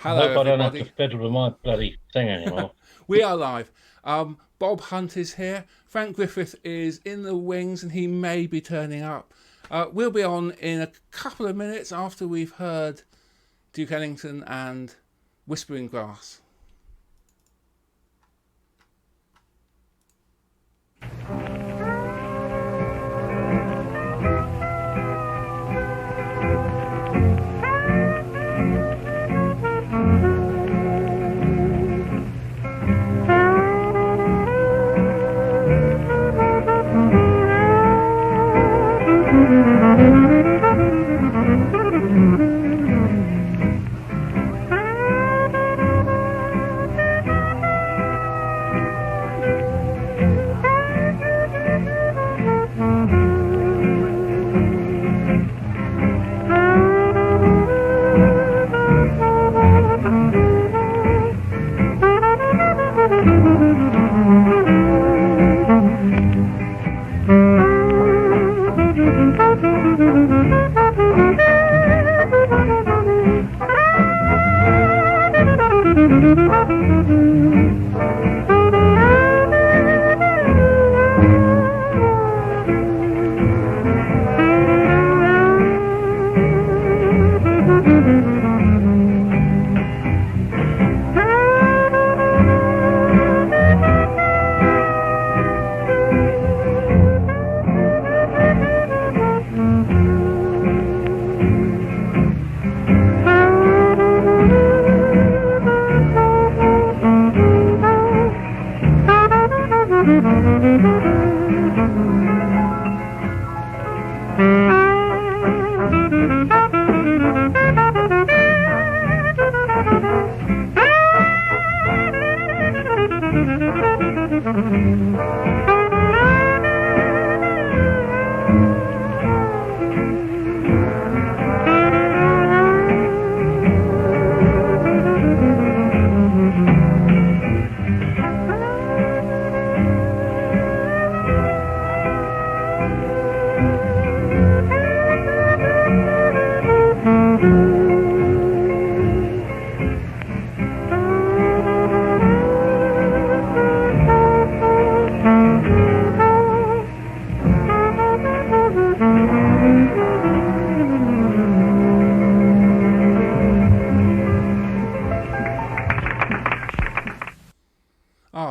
I Hello, hope I don't have to everybody. fiddle with my bloody thing anymore. We are live. Bob Hunt is here. Frank Griffith is in the wings and he may be turning up. We'll be on in a couple of minutes after we've heard Duke Ellington and Whispering Grass.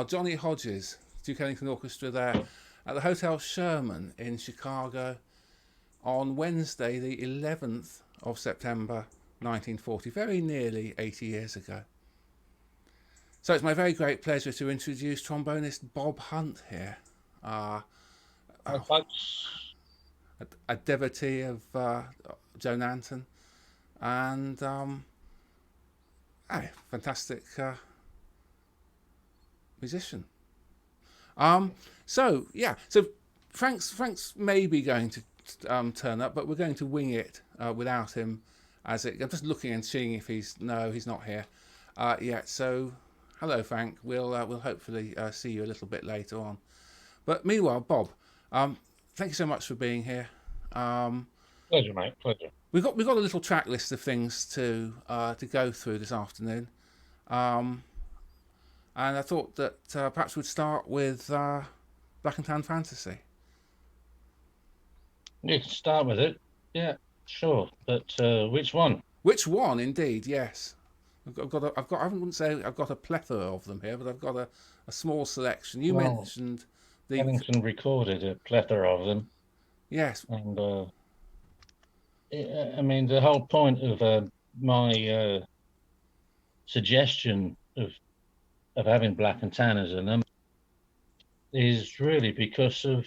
Johnny Hodges, Duke Ellington Orchestra there at the Hotel Sherman in Chicago on Wednesday, the 11th of September 1940, very nearly 80 years ago. So it's my very great pleasure to introduce trombonist Bob Hunt here, Hi, folks. a devotee of Joe Nanton, and fantastic musician. So Frank's maybe going to turn up, but we're going to wing it without him. I'm just looking and seeing if he's not here yet. So hello, Frank. We'll hopefully see you a little bit later on. But meanwhile, Bob, thank you so much for being here. Pleasure, mate. Pleasure. We've got a little track list of things to go through this afternoon. And I thought that perhaps we'd start with Black and Tan Fantasy. You can start with it. Yeah, sure. But which one? Which one, indeed? Yes, I wouldn't say I've got a plethora of them here, but I've got a small selection. You Well, mentioned the Ellington recorded a plethora of them, yes, and I mean the whole point of my suggestion of having Black and Tan as a number is really because of,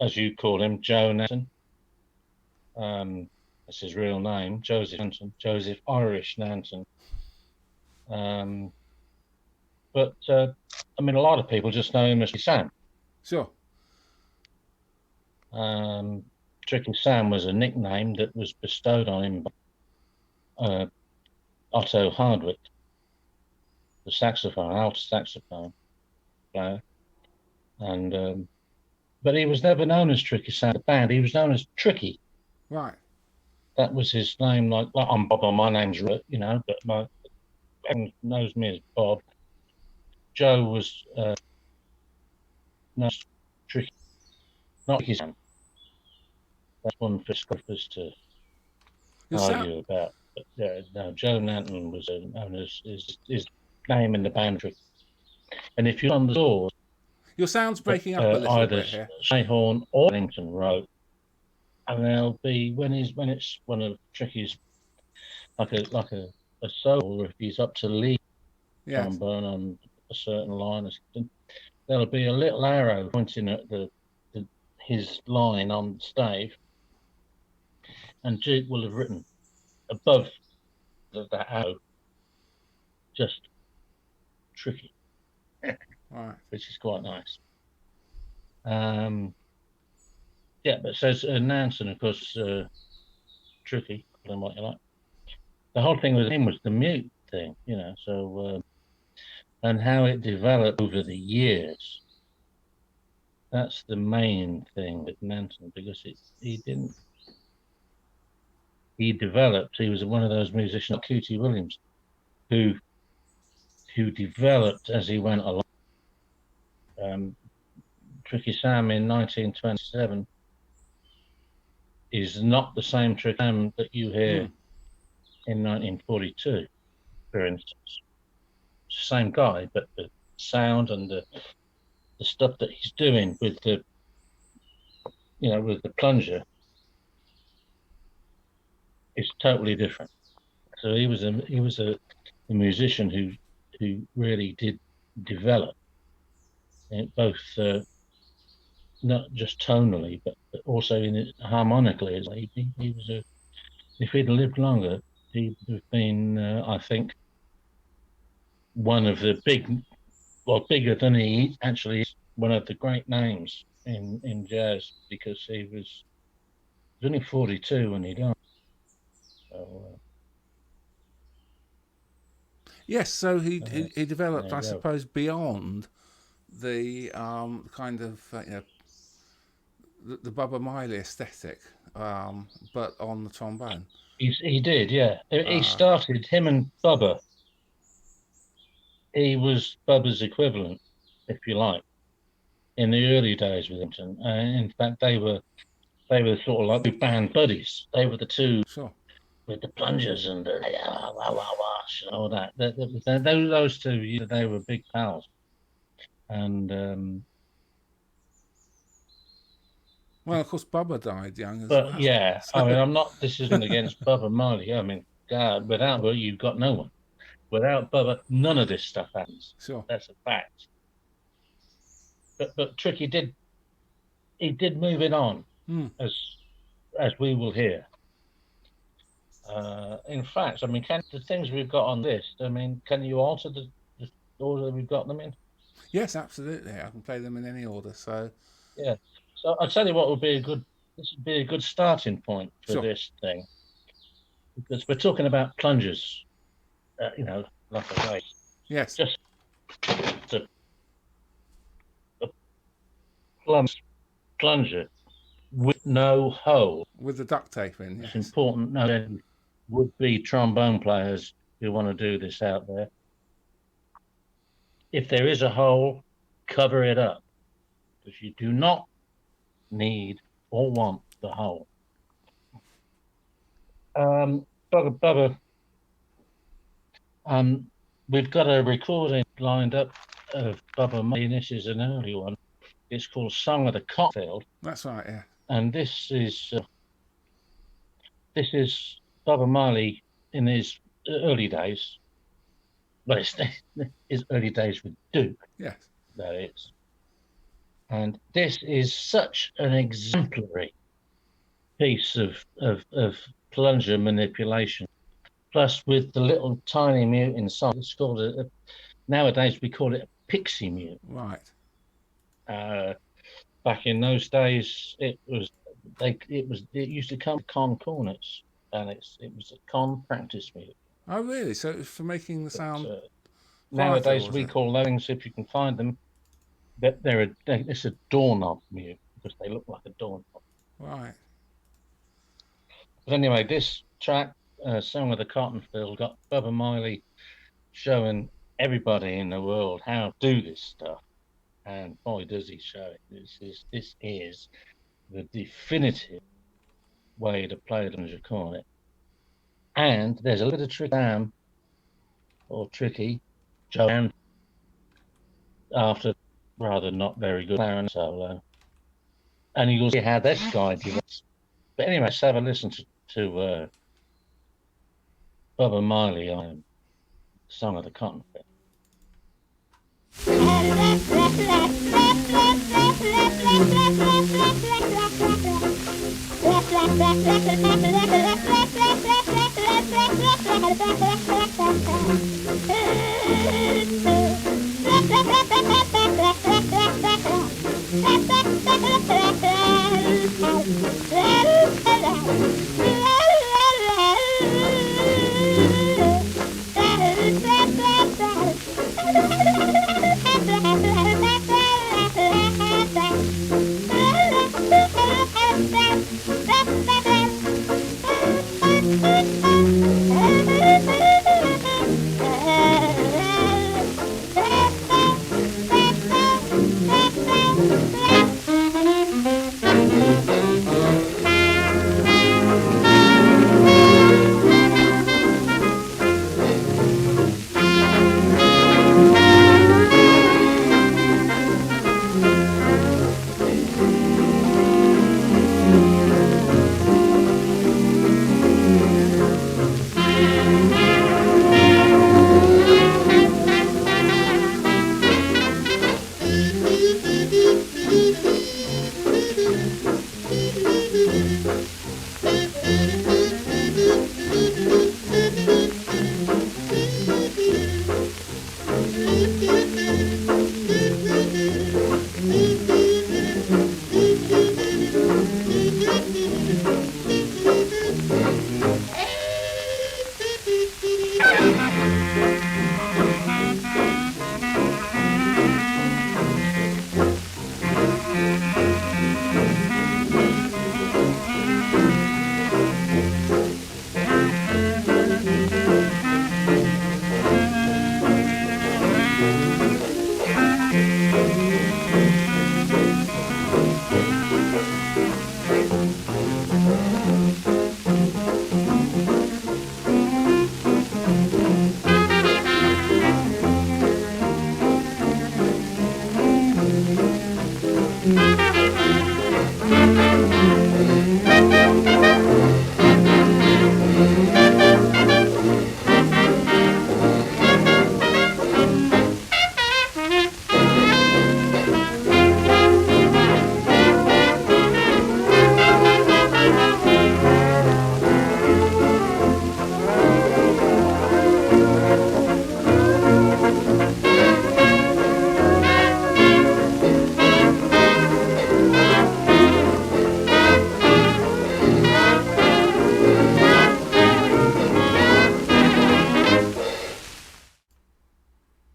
as you call him, Joe Nanton. That's his real name, Joseph Nanton, Joseph Irish Nanton. But I mean, a lot of people just know him as Sam. sure, Tricky Sam was a nickname that was bestowed on him by Otto Hardwick, the alto saxophone player, and but he was never known as Tricky Sam. The band, he was known as Tricky. right, That was his name. Like I'm Bob, and my name's Rick, but everyone knows me as Bob. Joe was no, tricky, not his name. That's one for scoffers to Your sound, argue about. But no, Joe Nanton was known as his name in the band. And if you on the doors your sound's that breaking up a little either bit here. Shayhorn or Ellington wrote, and there'll be when it's one of Tricky's like a solo, if he's up to lead Yes. trombone on a certain line or something, there'll be a little arrow pointing at his line on the stave, and Duke will have written above that arrow just Tricky, Right. which is quite nice. Yeah, but so Nansen, of course, Tricky, call him what you like. The whole thing with him was the mute thing, so and how it developed over the years. That's the main thing with Nansen, because he developed. He was one of those musicians, like Cootie Williams, who developed as he went along. Tricky Sam in 1927 is not the same Tricky Sam that you hear in 1942, for instance. It's the same guy, but the sound and the stuff that he's doing with with the plunger is totally different. So he was a musician who really did develop both not just tonally but also in it harmonically. He was if he'd lived longer, he would have been I think one of the bigger than he actually is, one of the great names in jazz, because he was only 42 when he died. So, Yes. So he developed, there I you go. suppose, beyond the kind of the Bubba Miley aesthetic, but on the trombone. He did, yeah. He Uh, started, him and Bubba. He was Bubba's equivalent, if you like, in the early days with Ellington. In fact, they were sort of like the band buddies. They were the two sure. with the plungers and the wah, wah, wah, and all that. Those two, they were big pals. And Well, of course, Bubba died young as but well. yeah, I mean, So this isn't against Bubba Marley. I mean, God, without Bubba, you've got no one. Without Bubba, none of this stuff happens. sure. That's a fact. But Tricky did move it on, Mm. as we will hear. In fact, I mean, can the things we've got on this? I mean, can you alter the order we've got them in? Yes, absolutely. I can play them in any order. So Yeah. So I'll tell you what would be this would be a good starting point for sure. this thing, because we're talking about plungers, like I say, Yes. just a plunger with no hole. With the duct tape in. It's Yes. important. No, there would be trombone players who want to do this out there. If there is a hole, cover it up, because you do not need or want the hole. Bubba, we've got a recording lined up of Bubba Marley. This is an early one. It's called "Song of the Cotfield," That's right. Yeah. and this is Bubba Marley in his early days. Well, it's his early days with Duke, Yes. that is. And this is such an exemplary piece of plunger manipulation. Plus, with the little tiny mute inside, it's called nowadays we call it a pixie mute. Right. Uh, Back in those days, it used to come with con cornets, and it was a con practice mute. Oh, really? So it was for making the But sound quieter, nowadays was we it? call those, if you can find them, that it's a doorknob mute, because they look like a doorknob. Right. But anyway, this track, Song of the Cotton Field, got Bubba Miley showing everybody in the world how to do this stuff. And boy, does he show it. This is the definitive way to play it, as you call it. And there's a little trick Sam or tricky Joe after rather not very good clarinet solo. And you'll see how this guy develops. But anyway, let's have a listen to Bubba Miley on Song of the Cotton Field.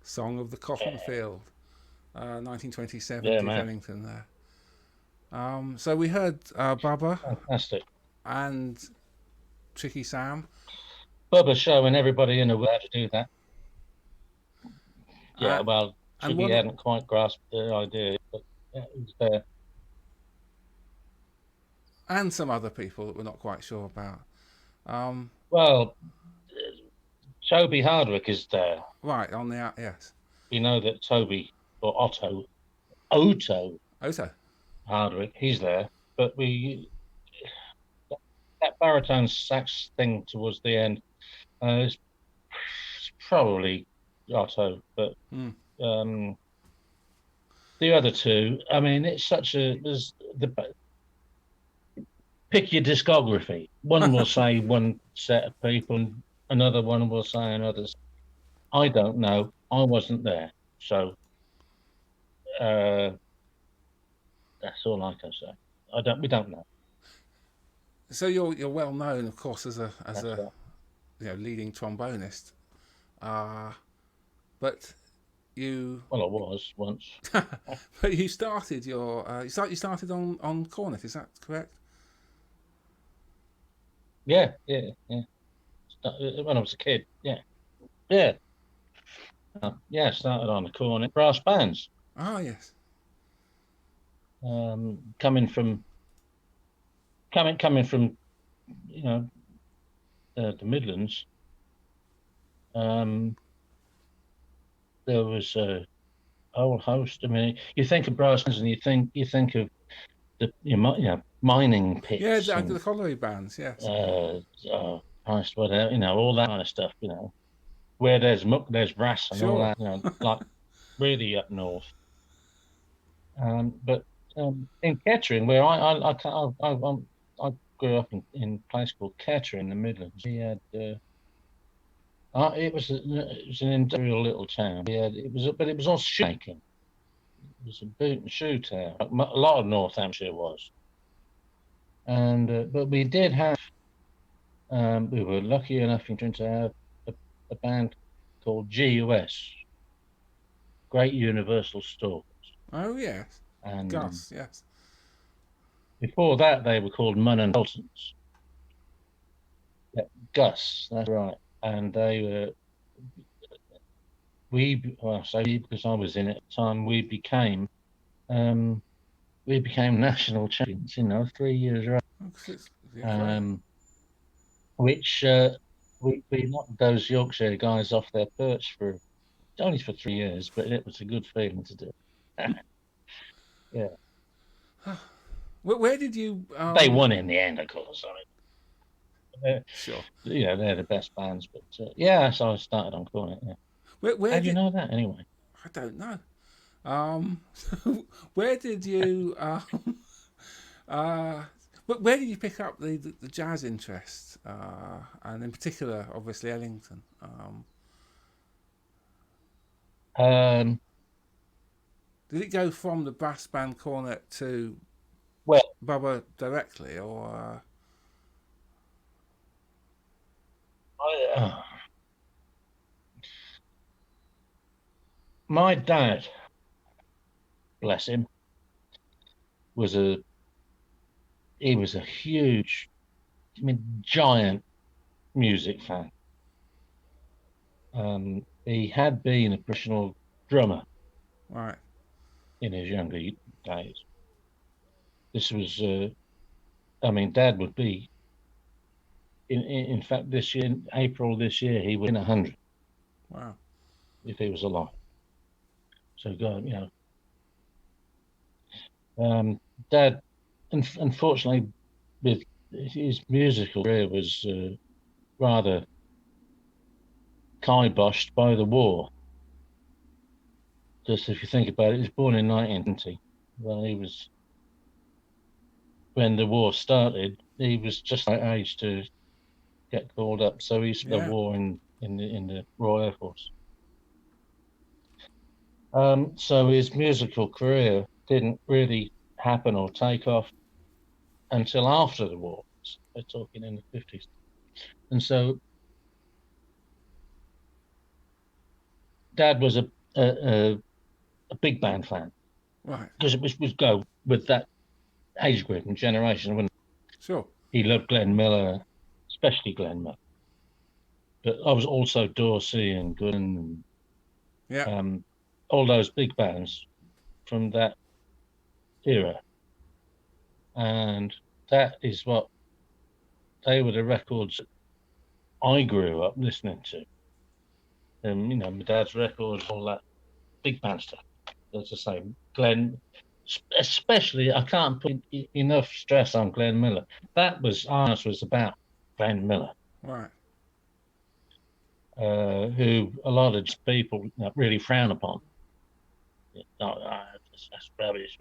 Song of the Cotton Field, 1927, Yeah, Duke man. Ellington there. So we heard Bubba Fantastic. and Tricky Sam. Bubba showing everybody in the world how to do that. Uh, Yeah, well, and Tricky one hadn't quite grasped the idea, but yeah, it was there. and some other people that we're not quite sure about. Um, Well, Toby Hardwick is there. right on the out, yes. We know that Toby or Otto Oto. Hardwick, he's there. But that baritone sax thing towards the end is probably Otto, but Hmm. um, the other two, I mean, it's such a there's the pick your discography. One will say one set of people, and another one will say another. I don't know. I wasn't there, so uh, that's all I can say. I don't. We don't know. So you're well known, of course, as a That's right. leading trombonist. Uh, but you Well, I was once. but you started you started on cornet. Is that correct? yeah. When I was a kid, yeah, yeah. Started on the cornet, brass bands. Oh yes. Coming from coming from you know the Midlands, um, there was a whole host. I mean, you think of brass bands and you think of the mining Yeah, pits the and colliery bands. Yes. oh Christ, whatever, all that kind of stuff. Where there's muck, there's brass and all Sure. that. Like really up north. But in Kettering, where I grew up in a place called Kettering in the Midlands. We had it was an industrial little town. But it was all shoemaking. It was a boot and shoe town. Like a lot of North Hampshire was, and but we did have. We were lucky enough in to have a band called GUS, Great Universal Store, Oh yes. and Gus. Yes. before that they were called Munn and Sultans. Yeah, Gus, that's right. And they were well, I say we because I was in it at the time. Um, we became national champions. 3 years right. Oh, yeah, great. Um, which we knocked those Yorkshire guys off their perch for only for 3 years, but it was a good feeling to do. Yeah, Where did you? they won in the end, of course. Sure. They're the best bands. But yeah, so I started on cornet. Yeah. Where How do you did? know that anyway? I don't know. Um, where did you? Uh, where did you pick up the jazz interest? And in particular, obviously Ellington. Um, Did it go from the brass band cornet to well, Bubba directly, or? my dad, bless him, was a he was a huge, giant music fan. He had been a professional drummer Right. in his younger days. This was, Dad would be in fact this year, April this year, he was in 100 Wow. if he was alive. So God, Dad, unfortunately, with his musical career was rather kiboshed by the war. Just if you think about it, he was born in 1920. Well, when the war started, he was just like age to get called up. So he spent the Yeah. war in the Royal Air Force. So his musical career didn't really happen or take off until after the war. We're talking in the 50s. And so Dad was a, a big band fan Right. because it was go with that age group and generation. When Sure. he loved Glenn Miller, especially Glenn Miller, but I was also Dorsey and Gooden Yeah. and all those big bands from that era, and that is what they were the records I grew up listening to. And my dad's records, all that big band stuff. As I say, Glenn, especially, I can't put enough stress on Glenn Miller. That was ours was about Glenn Miller, Right. who a lot of people really frown upon. No, that's rubbish.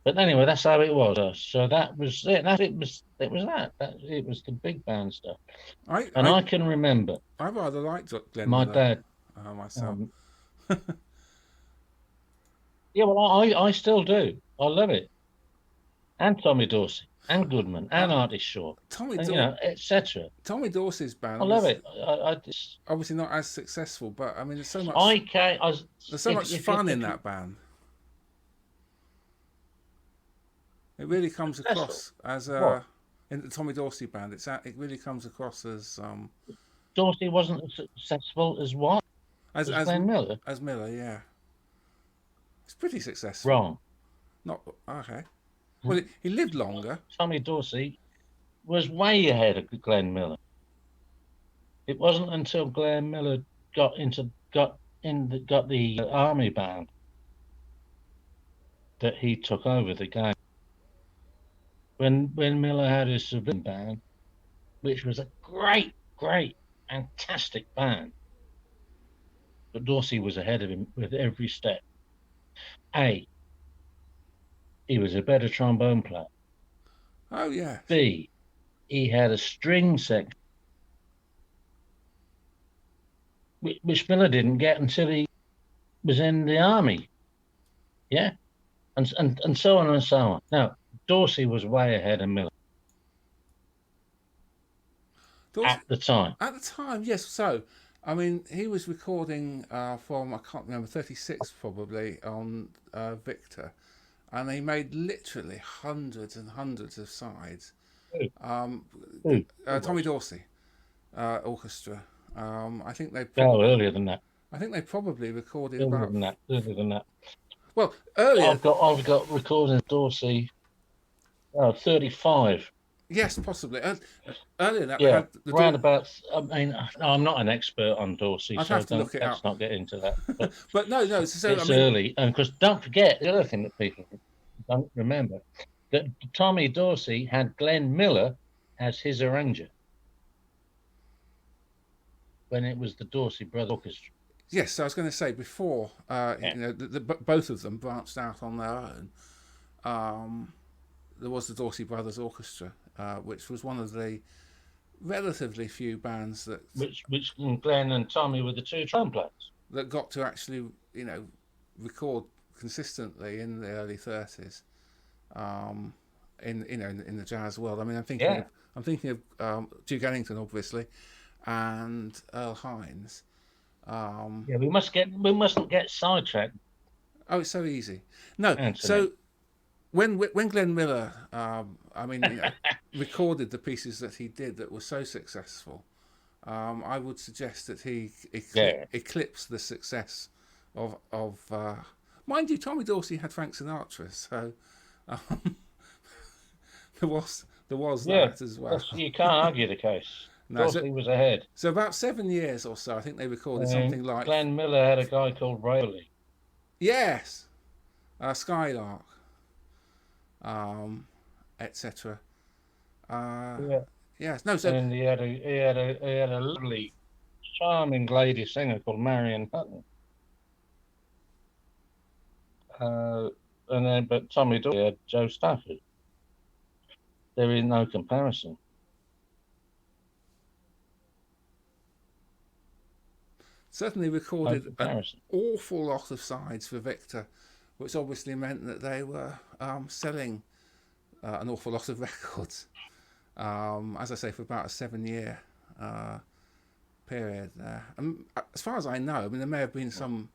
But anyway, that's how it was. So that was it. It was that. It was the big band stuff. I And I I can remember I rather liked Glenn my Miller dad. myself. Um, yeah, well, I still do. I love it. And Tommy Dorsey, and Goodman, Uh, and Artie Shaw, Tommy and Dor- etc. Tommy Dorsey's I band love was it. obviously not as successful, but I mean, there's so much I can. I, there's so much if you fun in if you that band. It really comes successful, across as what? in the Tommy Dorsey band. It really comes across Dorsey wasn't as successful as what? as As as Glenn Miller? as Miller. Yeah, it's pretty successful. Wrong. Not okay. Well, he lived longer. Tommy Dorsey was way ahead of Glenn Miller. It wasn't until Glenn Miller got the army band that he took over the game. When Miller had his civilian band, which was a great, fantastic band, but Dorsey was ahead of him with every step. A, he was a better trombone player. Oh yeah. B, he had a string section, which Miller didn't get until he was in the army. Yeah, and so on and so on. Now, Dorsey was way ahead of Miller Dorsey, at the time. at the time, yes. So, I mean, he was recording from, I can't remember, 36 probably on Victor, and he made literally hundreds and hundreds of sides. Who? Um, Who? Tommy Dorsey Orchestra. I think they Oh, probably, earlier than that. I think they probably recorded Earlier about. than that. Earlier than that. Well, earlier, I've got recordings of Dorsey. 35. yes, possibly. Earlier than that, they Yeah, had the round about. I mean, I'm not an expert on Dorsey, I'd so have to look it let's up. not get into that. But But no. So I it's mean, early, and because don't forget the other thing that people don't remember that Tommy Dorsey had Glenn Miller as his arranger when it was the Dorsey Brothers Orchestra. yes. So I was going to say before, Yeah. both of them branched out on their own. Um, there was the Dorsey Brothers Orchestra, which was one of the relatively few bands Which Glenn and Tommy were the two drum players. that got to actually, record consistently in the early 30s. In the jazz world. I mean, Yeah, I'm thinking of Duke Ellington, obviously, and Earl Hines. yeah. We mustn't get sidetracked, Oh, it's so easy. No, Anthony. so when Glenn Miller, recorded the pieces that he did that were so successful, I would suggest that he Yeah, eclipsed the success of mind you, Tommy Dorsey had Frank Sinatra, so um, there was yeah. that as well. You can't argue the case. No, Dorsey was ahead. so about 7 years or so, I think they recorded something like Glenn Miller had a guy called Rayleigh. yes, Skylark, etc. Uh, Yeah. yes, no, so And he had a lovely, charming lady singer called Marion Hutton. But Tommy Dorsey had Joe Stafford. There is no comparison. certainly No recorded an comparison. awful lot of sides for Victor, which obviously meant that they were selling an awful lot of records. As I say, for about a 7 year period there. And as far as I know, I mean, there may have been some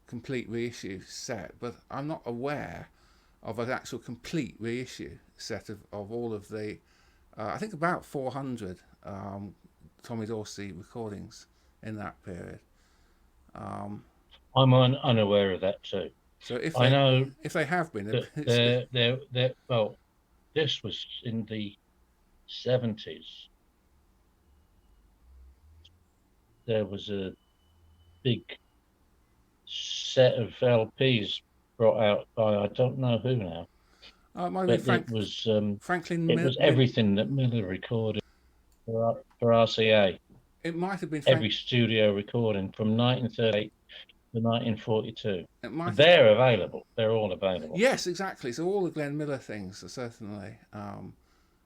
complete reissue set, but I'm not aware of an actual complete reissue set of all of the, I think about 400 Tommy Dorsey recordings in that period. I'm unaware of that too. So I know if they have been, that well, this was in the 70s. There was a big set of LPs brought out by I don't know who now, it might be but Franklin. it was everything that Miller recorded for RCA. It might have been Every studio recording from 1938 to 1942. It might They're available. They're all available. Yes, exactly. So all the Glenn Miller things are certainly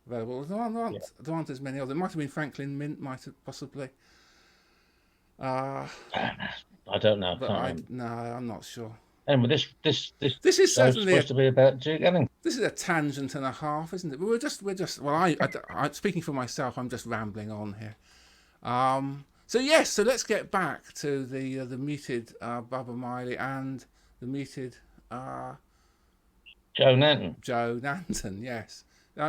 available. There aren't as many of them. It might have been Franklin Mint, might have possibly. I don't know. No, I'm not sure. And this This is show's certainly supposed to be about Duke Ellington. this is a tangent and a half, isn't it? But we're just. Well, I speaking for myself, I'm just rambling on here. So yes, so let's get back to the muted Bubba Miley and the muted Joe Nanton. Joe Nanton. Yes.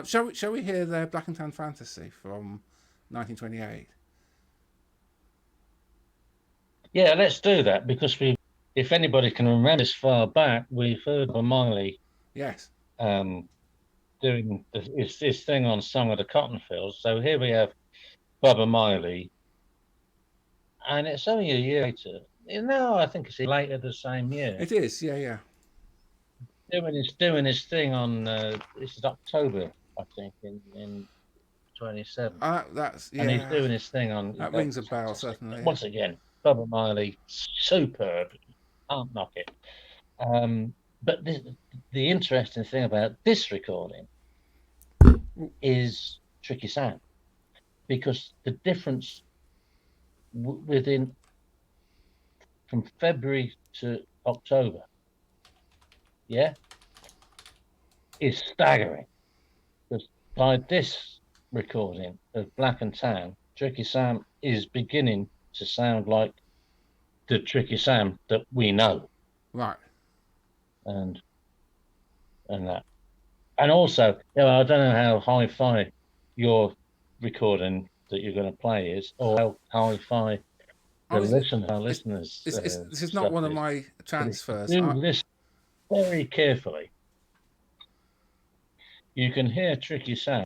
Shall we hear their Black and Tan Fantasy from 1928? Yeah, let's do that because if anybody can remember this far back, we've heard of Miley Yes, um, doing this thing on Song of the Cotton Fields. So here we have Bubba Miley, and it's only a year later. No, I think it's later the same year. it is. Yeah, yeah. Doing his thing on this is October, I think, in 27, That's and he's yeah. doing his thing on. That rings a bell, Fantastic. certainly. Yeah. Once again, Bubba Miley, superb, can't knock it. But the interesting thing about this recording is Tricky Sam, because the difference within from February to October, yeah, is staggering. Because by this recording of Black and Tan, Tricky Sam is beginning to sound like the Tricky Sam that we know, Right. and and that, and also, I don't know how hi-fi your recording that you're going to play is, or how hi-fi Oh, our it's, listeners this is not stuff one of is. my But if you transfers. do listen very carefully, you can hear Tricky Sam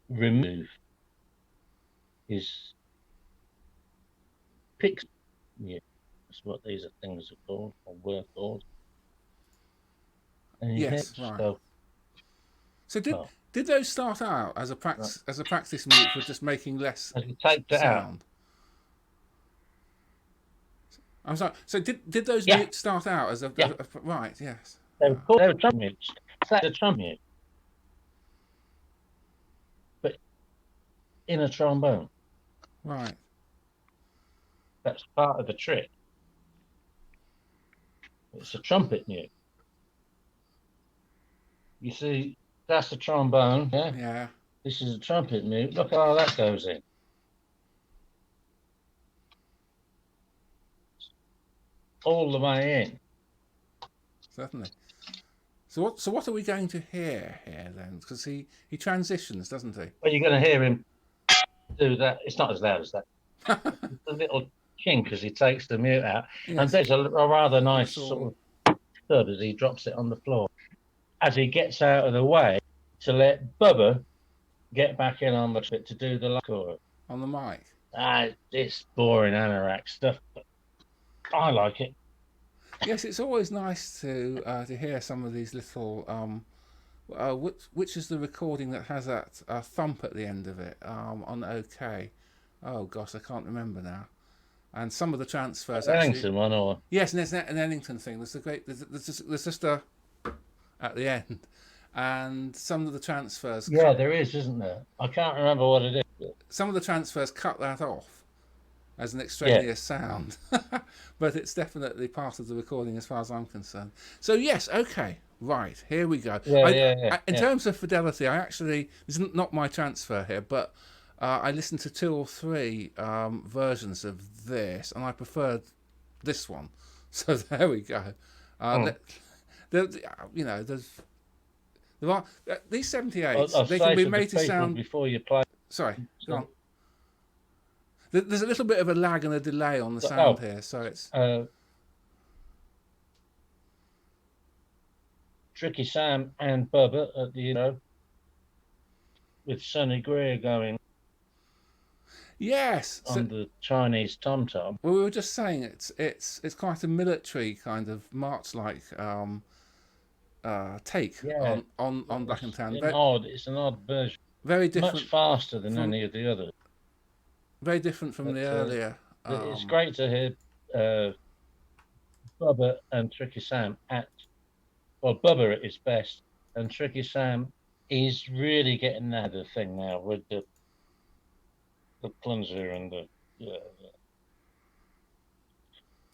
remove his picks. Yeah, that's what these are things are called, or were called. And you hear Yes, right. so So well did those start out as a right, practice mute for just making less as he takes it out. sound? I'm sorry. So did those Yeah, mutes start out as yeah. right? Yes. They were drum mutes. That's a drum mute, but in a trombone. Right. That's part of the trick. It's a trumpet mute. You see, that's a trombone. Yeah. Yeah. This is a trumpet mute. Look how that goes in. All the way in. Certainly. So what are we going to hear here then? Because he transitions, doesn't he? Well, you're going to hear him do that. It's not as loud as that. It's a little chink as he takes the mute out. And Yes. there's a rather nice Whistle. sort of thud as he drops it on the floor. As he gets out of the way to let Bubba get back in on the trip to do the chorus. On the mic. It's boring anorak stuff, but I like it. Yes, it's always nice to hear some of these little. Which is the recording that has that thump at the end of it on OK? Oh gosh, I can't remember now. And some of the transfers actually. Ellington one or Yes, and there's an Ellington thing. There's a great. There's just a at the end, and some of the transfers. yeah, there is, isn't there? I can't remember what it is. Some of the transfers cut that off as an Yeah, extraneous sound, but it's definitely part of the recording as far as I'm concerned. So yes, okay, right, here we go. In yeah. terms of fidelity, I actually this is not my transfer here, but I listened to 2 or 3 versions of this, and I preferred this one. So there we go. Mm. You know, there are these 78s. I'll They can say be to the made to people sound. before you play. Sorry, go on. So, There's a little bit of a lag and a delay on the sound here, so it's Tricky Sam and Bubba at the with Sonny Greer going yes. on the Chinese tom tom. Well, we were just saying it's quite a military kind of march-like take Yeah, on Black and Tan. It's an odd version, Very much different faster than from any of the others. very different from But the earlier. it's great to hear Bubba and Tricky Sam Bubba at his best, and Tricky Sam is really getting that other thing now with the plunger and the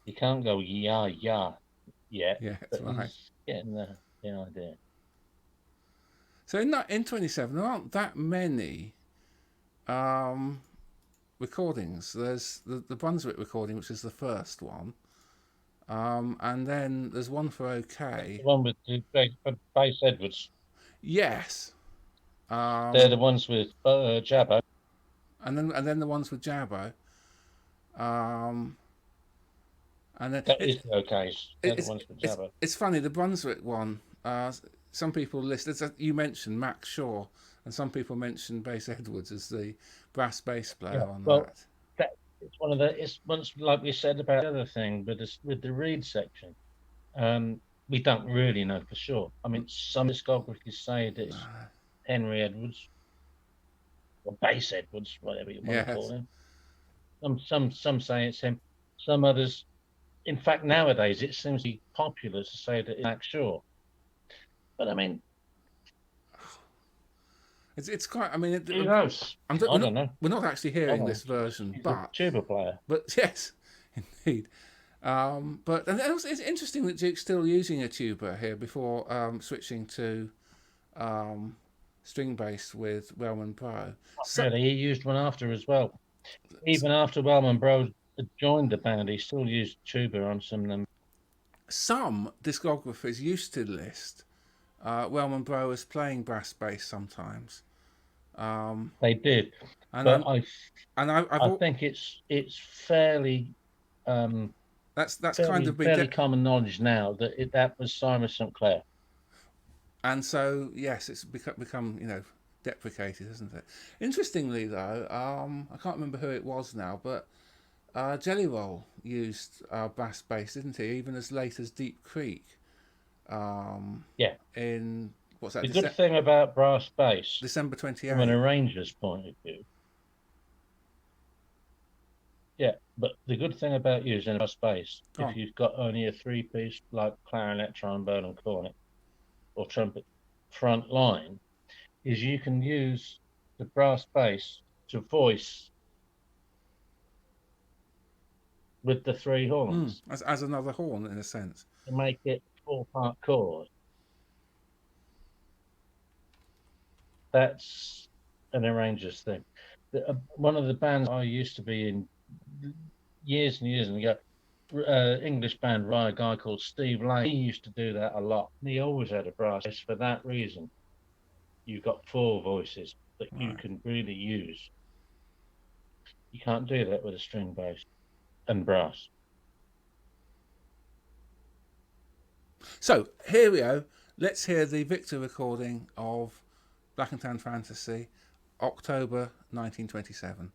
you can't go yeah yet, Yeah, but that's right. he's getting the idea. So in 27, there aren't that many recordings. There's the Brunswick recording, which is the first one. And then there's one for That's the OK. one with the bass Edwards. Yes. They're Um, the ones with Jabba. and then the ones with Jabbo. Um, and then That is the OKs. They're the it's ones with it's Jabba. it's funny, the Brunswick one. Some people list, you mentioned Max Shaw, and some people mentioned Bass Edwards as the brass bass player Yeah. on Well, that. that it's one of the. It's once like we said about the other thing, but it's with the reed section. We don't really know for sure. I mean, some discographies say that it's Henry Edwards or Bass Edwards, whatever you want to call Yes. him. Some say it's him. Some others. In fact, nowadays it seems to be popular to say that it's Max Shaw. But I mean, It's quite. I mean, who knows? we're I not don't know. we're not actually I hearing don't. this version, He's a tuba player. but yes, indeed. But and also it's interesting that Duke's still using a tuba here before switching to um, string bass with Wellman Pro. So, Really, he used one after as well. Even after Wellman Bros had joined the band, he still used tuba on some of them. some discographers used to list Wellman Bro as playing brass bass sometimes, um, They did, and but I'm and I've I think it's fairly um, that's kind of been fairly common knowledge now that that was Simon St. Clair. and so yes, it's become deprecated, isn't it? Interestingly though, I can't remember who it was now, but Jelly Roll used brass bass, didn't he? Even as late as Deep Creek. Um, Yeah, in what's that? the good thing about brass bass, December from an 28. arranger's point of view, yeah, but the good thing about using a brass bass, Go if on. you've got only a three-piece like clarinet, trombone, and cornet, or trumpet front line, is you can use the brass bass to voice with the three horns As another horn in a sense. to make it a four-part chord. That's an arranger's thing. One of the bands I used to be in years and years ago, English band by a guy called Steve Lane. He used to do that a lot. He always had a brass bass for that reason. You've got four voices that you Right. can really use. You can't do that with a string bass and brass. So here we go. Let's hear the Victor recording of Black and Tan Fantasy, October 1927.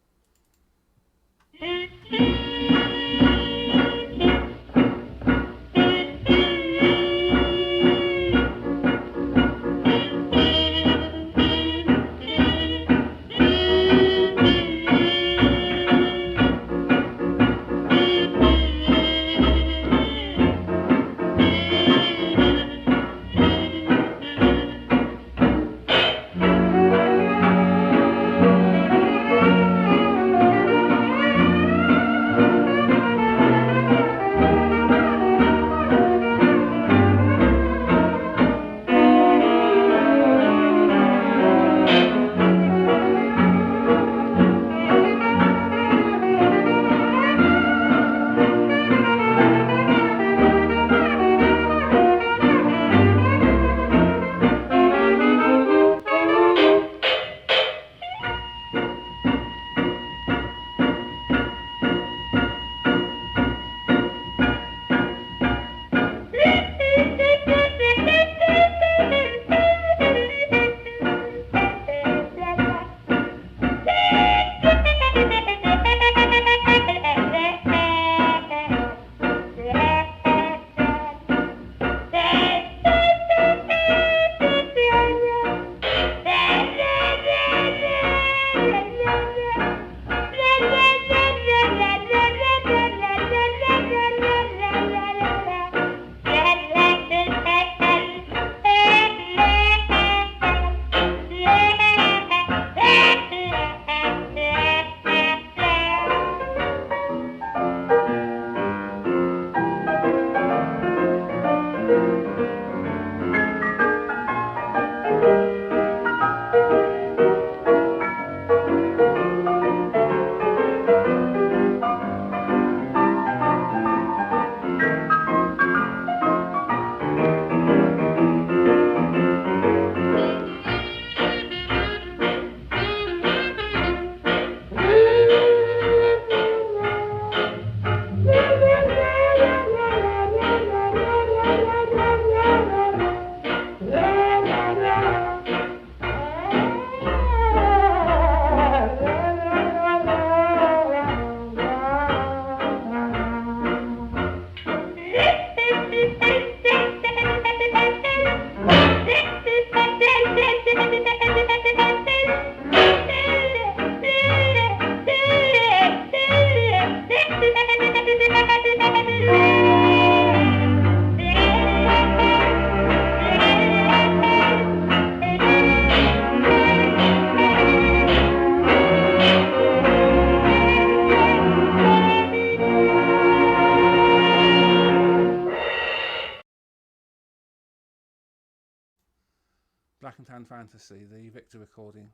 Black and Tan Fantasy, the Victor recording.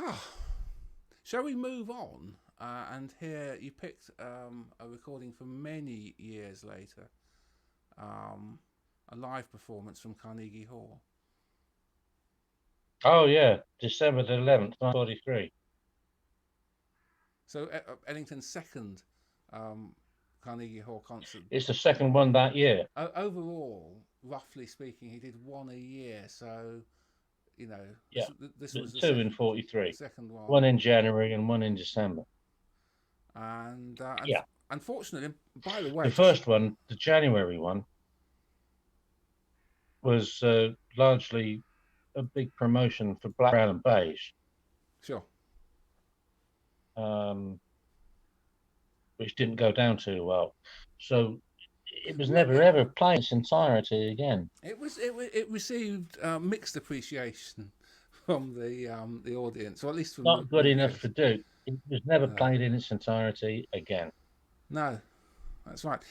Ah, shall we move on? And here you picked a recording from many years later, a live performance from Carnegie Hall. Oh yeah, December the 11th, 1943. So Ellington's second Carnegie Hall concert. It's the second one that year. Overall, roughly speaking, he did one a year. So Yeah, this was the two in 43. second one. One in January and one in December. And yeah, unfortunately, by the way, the first one, the January one, was largely a big promotion for Black, Brown and Beige. Sure. Which didn't go down too well. So it was No, never ever played its entirety again. It received mixed appreciation from the audience, or at least from Not good enough reviews. for Duke. It was never played in its entirety again. No, that's right.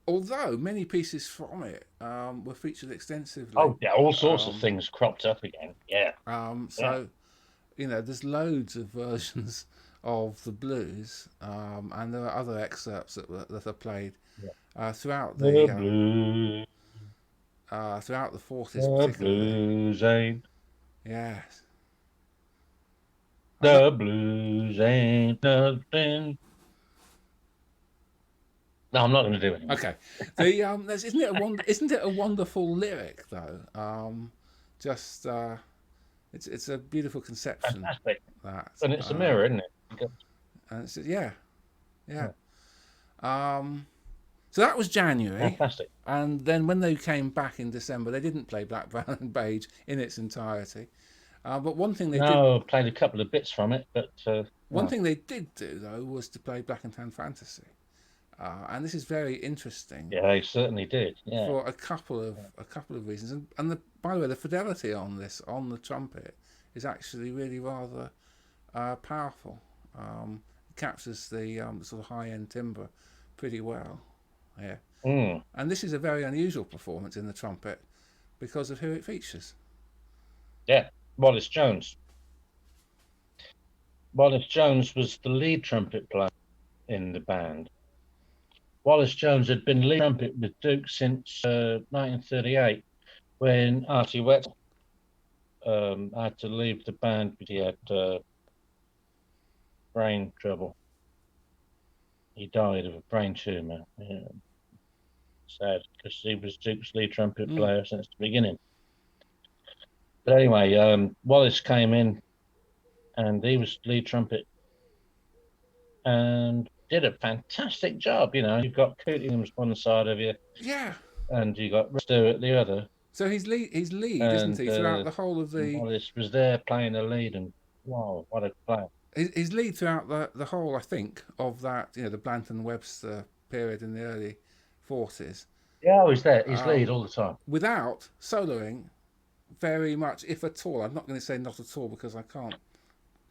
Although many pieces from it were featured extensively. Oh yeah, all sorts of things cropped up again. Yeah. So there's loads of versions of the blues, and there are other excerpts that are played throughout the blues, throughout the 40s, the blues ain't. Yes. The blues ain't nothing. No, I'm not going to do it. Okay. Isn't it a wonderful lyric though? It's a beautiful conception. Fantastic. And it's a mirror, isn't it? And it's yeah. So that was January. Fantastic. And then when they came back in December, they didn't play Black, Brown and Beige in its entirety. But one thing they did played a couple of bits from it, but one thing they did do though was to play Black and Tan Fantasy. And this is very interesting. Yeah, they certainly did. Yeah. For a couple of reasons, and by the way, the fidelity on the trumpet is actually really rather powerful. It captures the sort of high end timbre pretty well. Yeah. And this is a very unusual performance in the trumpet because of who it features. Yeah, Wallace Jones. Wallace Jones was the lead trumpet player in the band. Wallace Jones had been lead trumpet with Duke since 1938, when Artie Wetzel had to leave the band because he had brain trouble. He died of a brain tumour. Yeah. Sad, because he was Duke's lead trumpet player since the beginning. But anyway, Wallace came in, and he was lead trumpet, and did a fantastic job. You've got Cootingham's one side of you, and you got Stewart at the other. So he's lead, isn't he, throughout the whole of the. Wallace was there playing the lead, and wow, what a player! He's lead throughout the whole, I think, of that the Blanton-Webster period in the early 40s. Yeah, he's there. He's lead all the time, without soloing very much, if at all. I'm not going to say not at all because I can't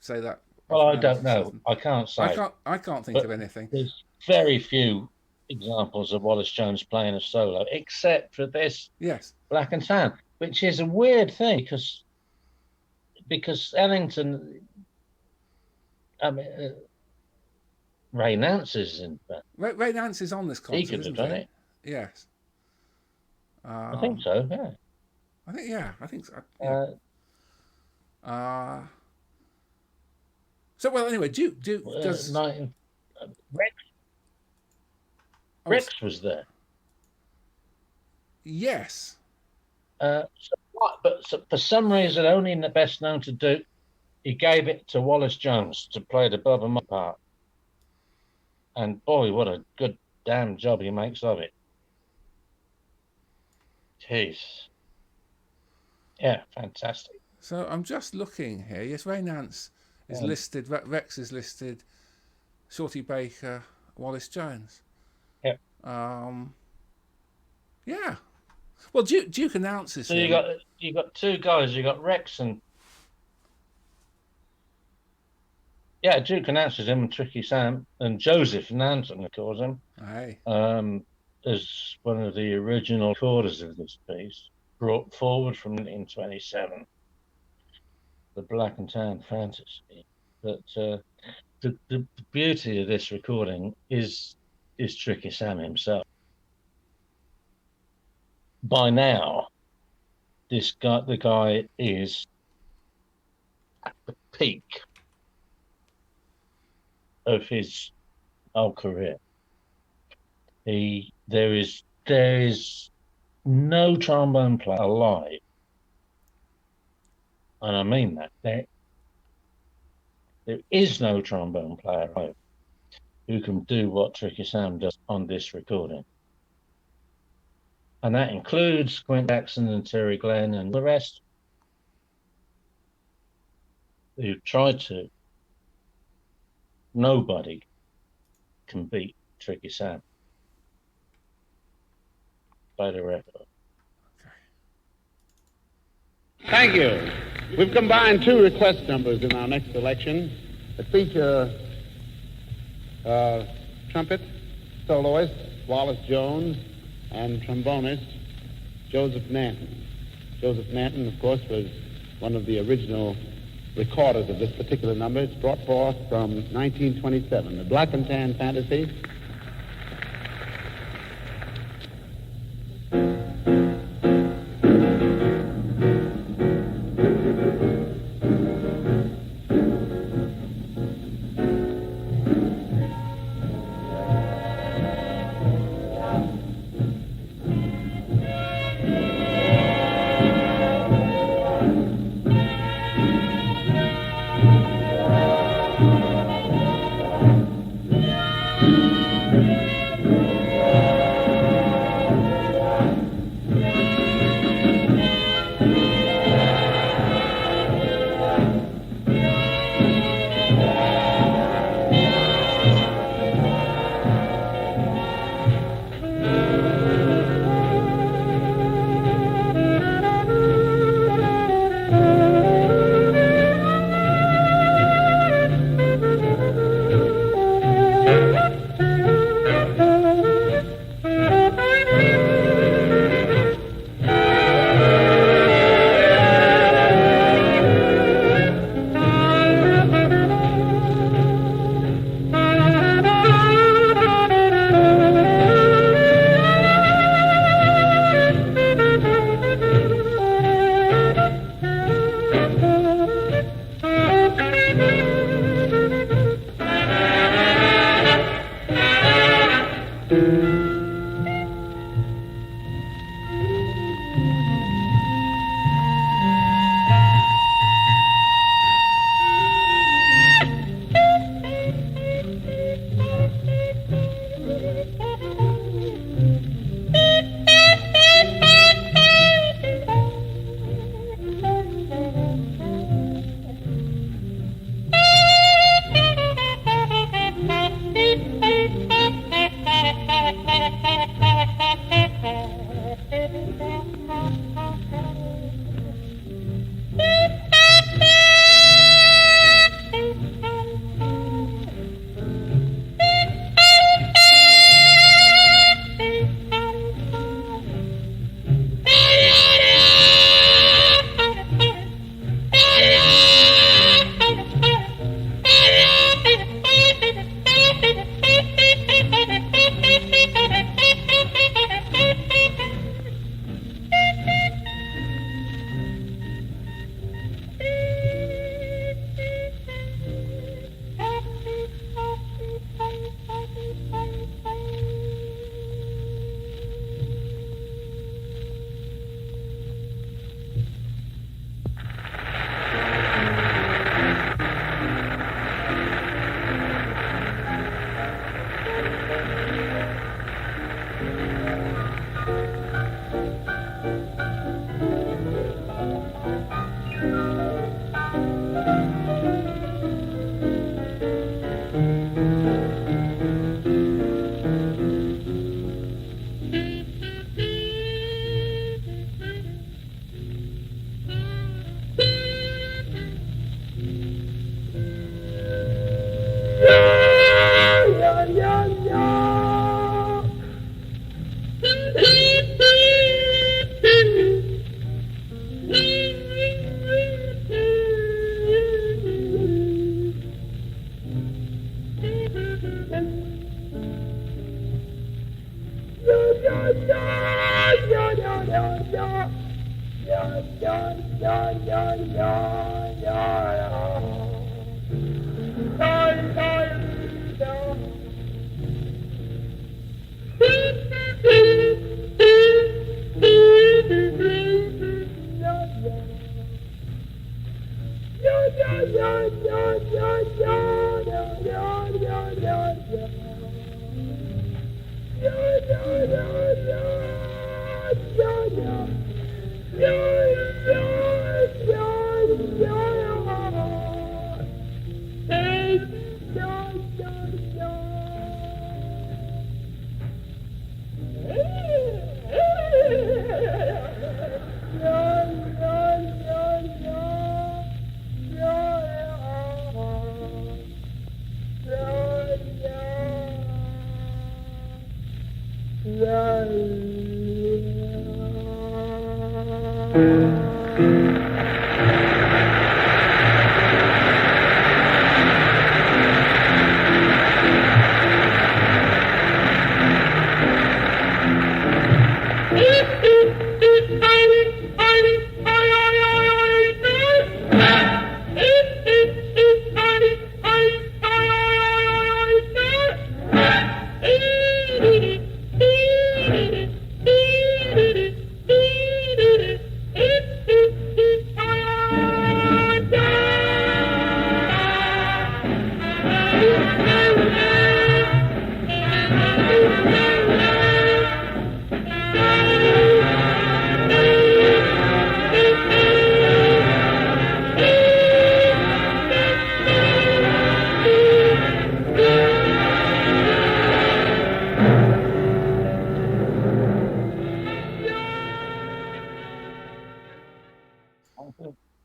say that. Well, I don't know. I can't say. I can't think of anything. There's very few examples of Wallace Jones playing a solo, except for this. Yes. Black and Tan, which is a weird thing because Ellington. I mean, Ray Nance is in that. Ray Nance is on this concert. He could have done it. Yes. I think so. Yeah. I think so. Yeah. So well, anyway, Duke does. Rex was there. Yes. But for some reason, only in the best known to Duke, he gave it to Wallace Jones to play the Bob and Marley part. And boy, what a good damn job he makes of it. Jeez. Yeah, fantastic. So I'm just looking here. Yes, Ray Nance is listed. Rex is listed. Shorty Baker, Wallace Jones. Yeah. Yeah. Well, Duke announces. So you got two guys. You got Rex and Duke announces him, and Tricky Sam and Joseph Nanton, of course, him. Aye. As one of the original recorders of this piece. brought forward from 1927, the Black and Tan Fantasy. But the beauty of this recording is Tricky Sam himself. By now, the guy is at the peak of his whole career. There is no trombone player alive, and I mean that. There is no trombone player alive who can do what Tricky Sam does on this recording. And that includes Quint Jackson and Terry Glenn and the rest who tried to. Nobody can beat Tricky Sam. By the record. Thank you. We've combined two request numbers in our next selection that feature trumpet soloist Wallace Jones and trombonist Joseph Nanton. Joseph Nanton, of course, was one of the original recorders of this particular number. It's brought forth from 1927, the Black and Tan Fantasy.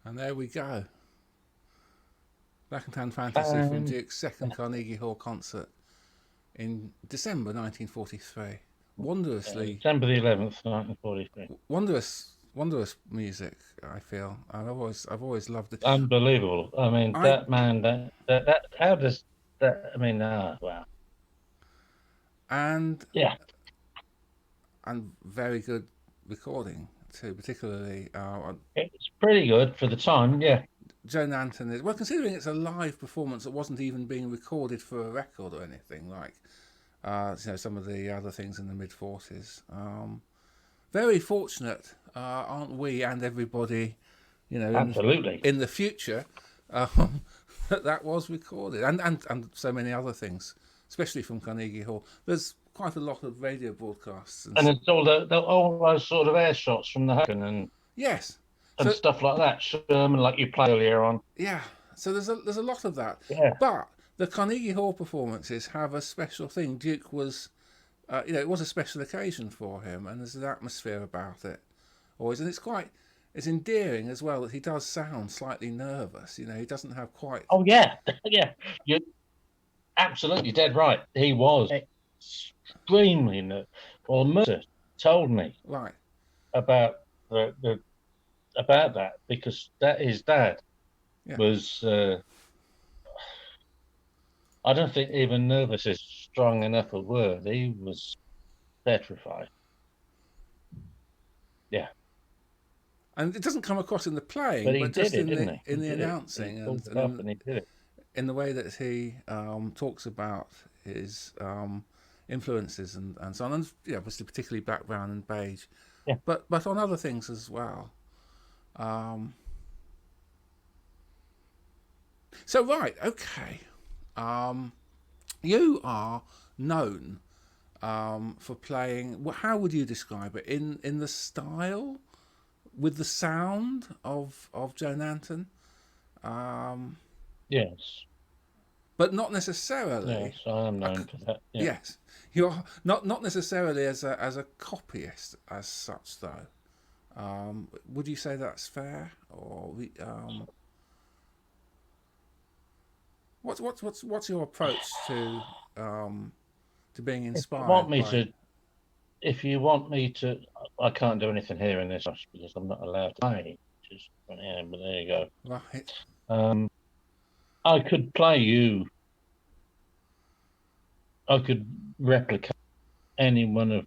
And there we go. Black and Tan Fantasy from Duke's second Carnegie Hall concert in December 1943. Wondrously, December the 11th, 1943. wondrous music. I feel I've always loved it. Unbelievable. I mean, that man. That. How does that? I mean, wow. And Yeah, and very good recording too, particularly. it's pretty good for the time. Yeah. Joe Nanton is, well, considering it's a live performance that wasn't even being recorded for a record or anything like, some of the other things in the mid-40s. Very fortunate, aren't we and everybody, Absolutely. in the future, that was recorded, and so many other things, especially from Carnegie Hall. There's quite a lot of radio broadcasts, and it's all those sort of air shots from the Hurricane and yes. And stuff like that, Sherman, like you played earlier on. Yeah, so there's a lot of that. Yeah. But the Carnegie Hall performances have a special thing. Duke was, it was a special occasion for him, and there's an atmosphere about it always, and it's endearing as well that he does sound slightly nervous. He doesn't have quite. Oh yeah, yeah, you're absolutely dead right. He was extremely nervous. Well, Mercer told me Right. about about that because his dad was. I don't think even nervous is strong enough a word. He was petrified. Yeah. And it doesn't come across in the playing, but just in the announcing and he did it. In the way that he talks about his influences and so on, and obviously particularly Black, Brown, and Beige, but on other things as well. So right, okay. You are known for playing. How would you describe it in the style, with the sound of Joe Nanton? Yes, but not necessarily. Yes, I am known for that. Yeah. Yes, you are not necessarily as a copyist as such, though. Would you say that's fair, or what's your approach to being inspired? If you want me to, I can't do anything here in this house because I'm not allowed to play. But there you go. Right. I could play you. I could replicate any one of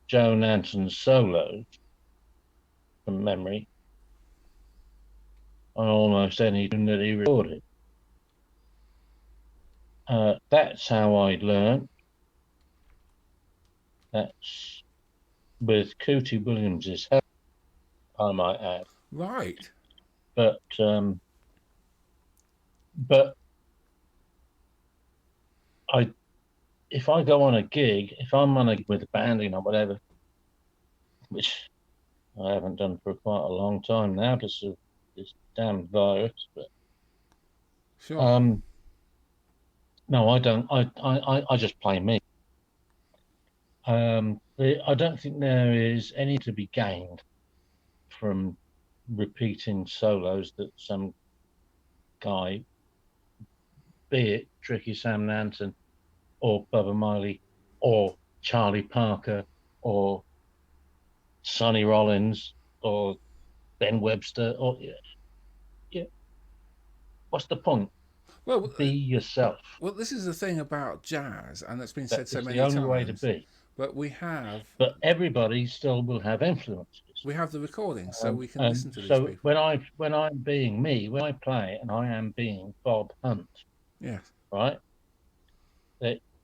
Joe Nanton's solos, from memory on almost any tune that he recorded. That's how I learned. That's with Cootie Williams's help, I might add. Right. But if I go on a gig, if I'm on a with a band, you know, whatever, which I haven't done for quite a long time now because of this damn virus, but Sure. no, I don't. I just play me. I don't think there is any to be gained from repeating solos that some guy, be it Tricky Sam Nanton or Bubba Miley or Charlie Parker or Sonny Rollins or Ben Webster, or yeah, what's the point? Well, Be yourself. well, this is the thing about jazz, and it's been said That so is the many only way to times. be. But we have But everybody still will have influences. the recordings, so we can And listen to these so people. when I'm being me, when I play and I am being Bob Hunt, Yes. right?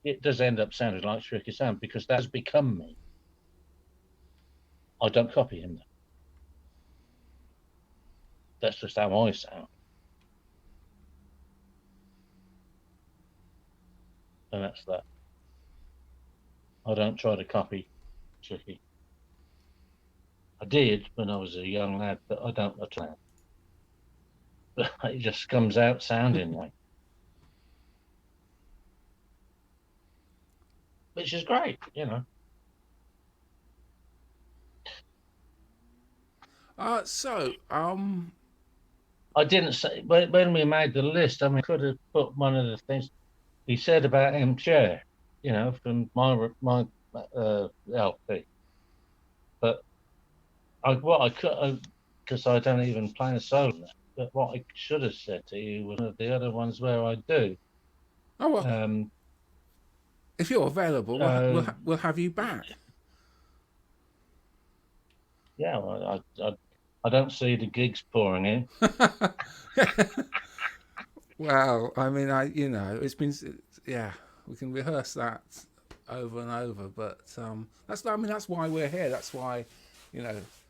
It does end up sounding like Tricky Sam because that's become me. I don't copy him though. That's just how I sound. And that's that. I don't try to copy Tricky. I did when I was a young lad, but I don't now. But it just comes out sounding like, which is great, you know. I didn't say when we made the list. I mean, I could have put one of the things he said about him chair, you know, from my LP. But what I could, because I don't even play a solo. But what I should have said to you was one of the other ones where I do. Oh well, Um, if you're available, uh, we'll have you back. yeah, I don't see the gigs pouring in. Well, I mean, it's been, yeah, we can rehearse that over and over, but that's why we're here. That's why,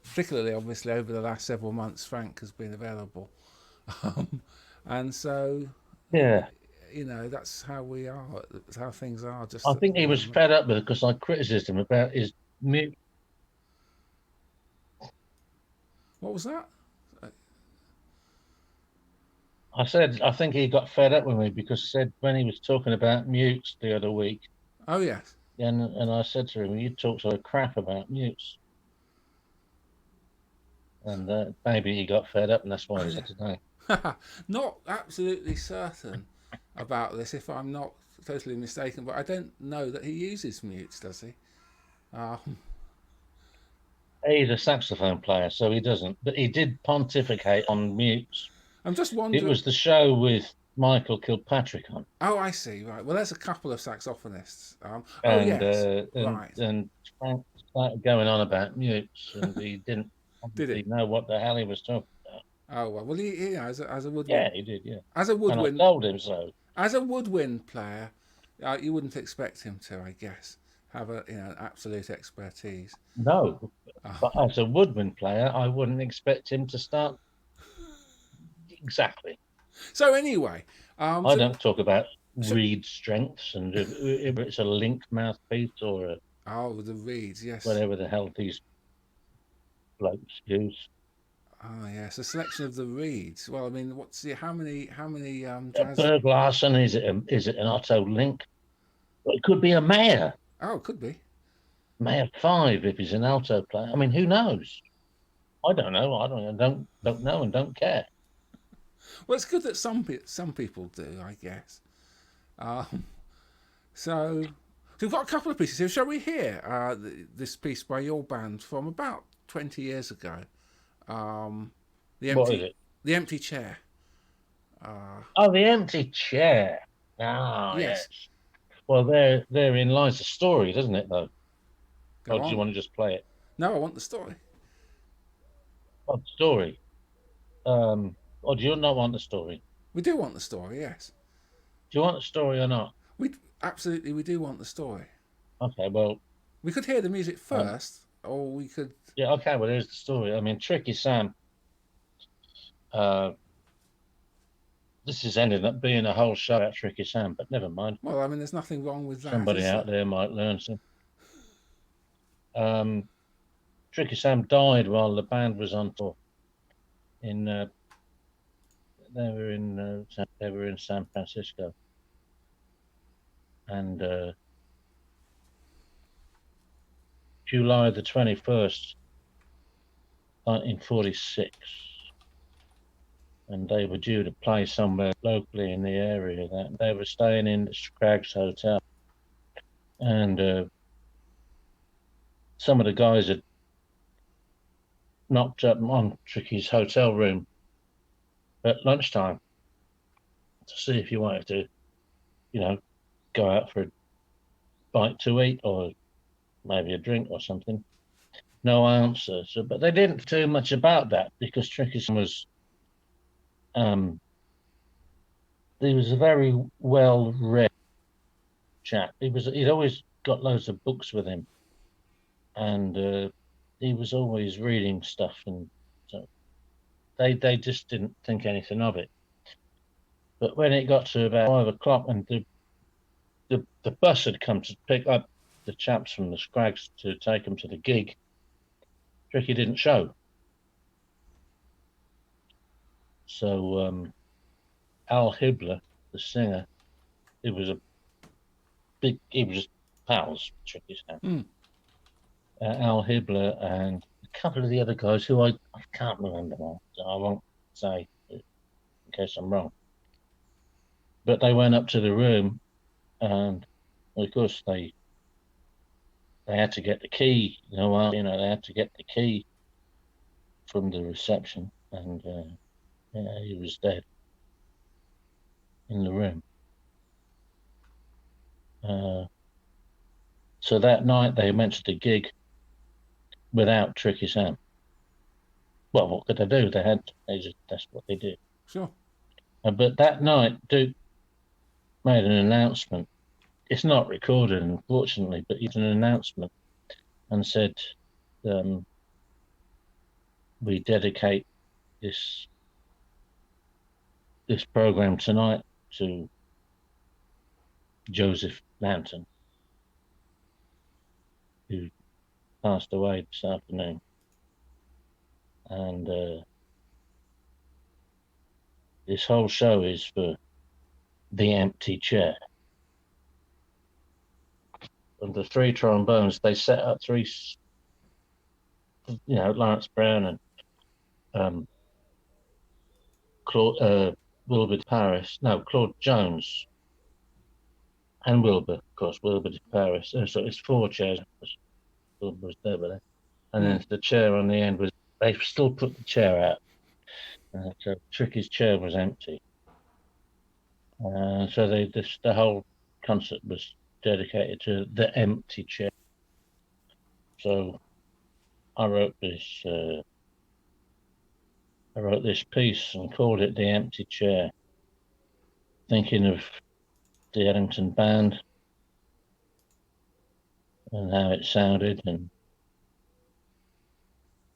particularly obviously over the last several months, Frank has been available, and so, Yeah, that's how we are. That's how things are. Just I at think the he was moment. fed up with it because I criticised him about his mute. What was that? I said I think he got fed up with me because he said when he was talking about mutes the other week, Oh yes. and I said to him, "You talk so crap about mutes," and maybe he got fed up, and that's why Oh he's here today. yeah. Not absolutely certain about this, if I'm not totally mistaken, but I don't know that he uses mutes, does he? Um, He's a saxophone player, so he doesn't. But he did pontificate on mutes. I'm just It wondering. was the show with Michael Kilpatrick on, Oh, I see. Right. Well, there's a couple of saxophonists. Oh, and yes. uh, and Right. and Frank started going on about mutes, and he didn't Did obviously he? know what the hell he was talking about. Oh well. Well, as a Yeah, woodwind, he did. Yeah, as a and I woodwind, told him so. as a woodwind player, you wouldn't expect him to, I guess, have an absolute expertise. No, Uh, but as a woodwind player, I wouldn't expect him to start exactly. so anyway, I so don't talk about so reed strengths and if it's a link mouthpiece or the reeds, yes. whatever the hell these blokes use. Oh yes, a selection of the reeds. Well, I mean, how many jazz? Berg Larson, is it an Otto link? Well, it could be a Mayer, Oh, it could be. Mayer 5 if he's an alto player. I mean, who knows? I don't know. I don't know and don't care. Well, it's good that some people do, I guess. Um, so we've got a couple of pieces here. Shall we hear this piece by your band from about 20 years ago? Um, the What is empty it? the empty chair. Uh, Oh, the empty chair. Ah, yes, yes. Well, therein lies the story, doesn't it? Though, go or do you on. want to just play it? No, I want the story. Oh, the story. Or do you not want the story? We do want the story, yes. Do you want the story or not? We do want the story. Okay, well, We could hear the music um, first, or we could. yeah, okay, well, here's the story. I mean, Tricky Sam, uh, this is ending up being a whole show about Tricky Sam, but never mind. Well, I mean, there's nothing wrong with that, Somebody is out there? there might learn some. Um, Tricky Sam died while the band was on tour. In they were in San Francisco, and July the 21st, 1946, and they were due to play somewhere locally in the area. That they were staying in the Scraggs Hotel, and some of the guys had knocked up on Tricky's hotel room at lunchtime to see if he wanted to, you know, go out for a bite to eat or maybe a drink or something. No answer. So, but they didn't do much about that because Tricky was, um, he was a very well read chap. He'd always got loads of books with him, and he was always reading stuff, and so they just didn't think anything of it. But when it got to about 5 o'clock, and the bus had come to pick up the chaps from the Scraggs to take them to the gig, Tricky didn't show. So Al Hibbler, the singer, he was pals with Tricky's now. Mm. Al Hibbler and a couple of the other guys who I can't remember now, so I won't say in case I'm wrong. But they went up to the room, and of course they had to get the key. They had to get the key from the reception, and he was dead in the room. So that night they went to the gig without Tricky Sam. Well, what could they do? That's what they did. Sure. But that night, Duke made an announcement. It's not recorded, unfortunately, but he did an announcement and said, "We dedicate this program tonight to Joseph Lambton, who passed away this afternoon." And this whole show is for the empty chair. And the three trombones, they set up three, Lawrence Brown and Claude Jones and Wilbur, of course, Wilbur de Paris. So it's four chairs. Wilbur was there, but and then the chair on the end they still put the chair out. So Tricky's chair was empty. So the whole concert was dedicated to the empty chair. So I wrote this piece and called it "The Empty Chair," thinking of the Ellington band and how it sounded, and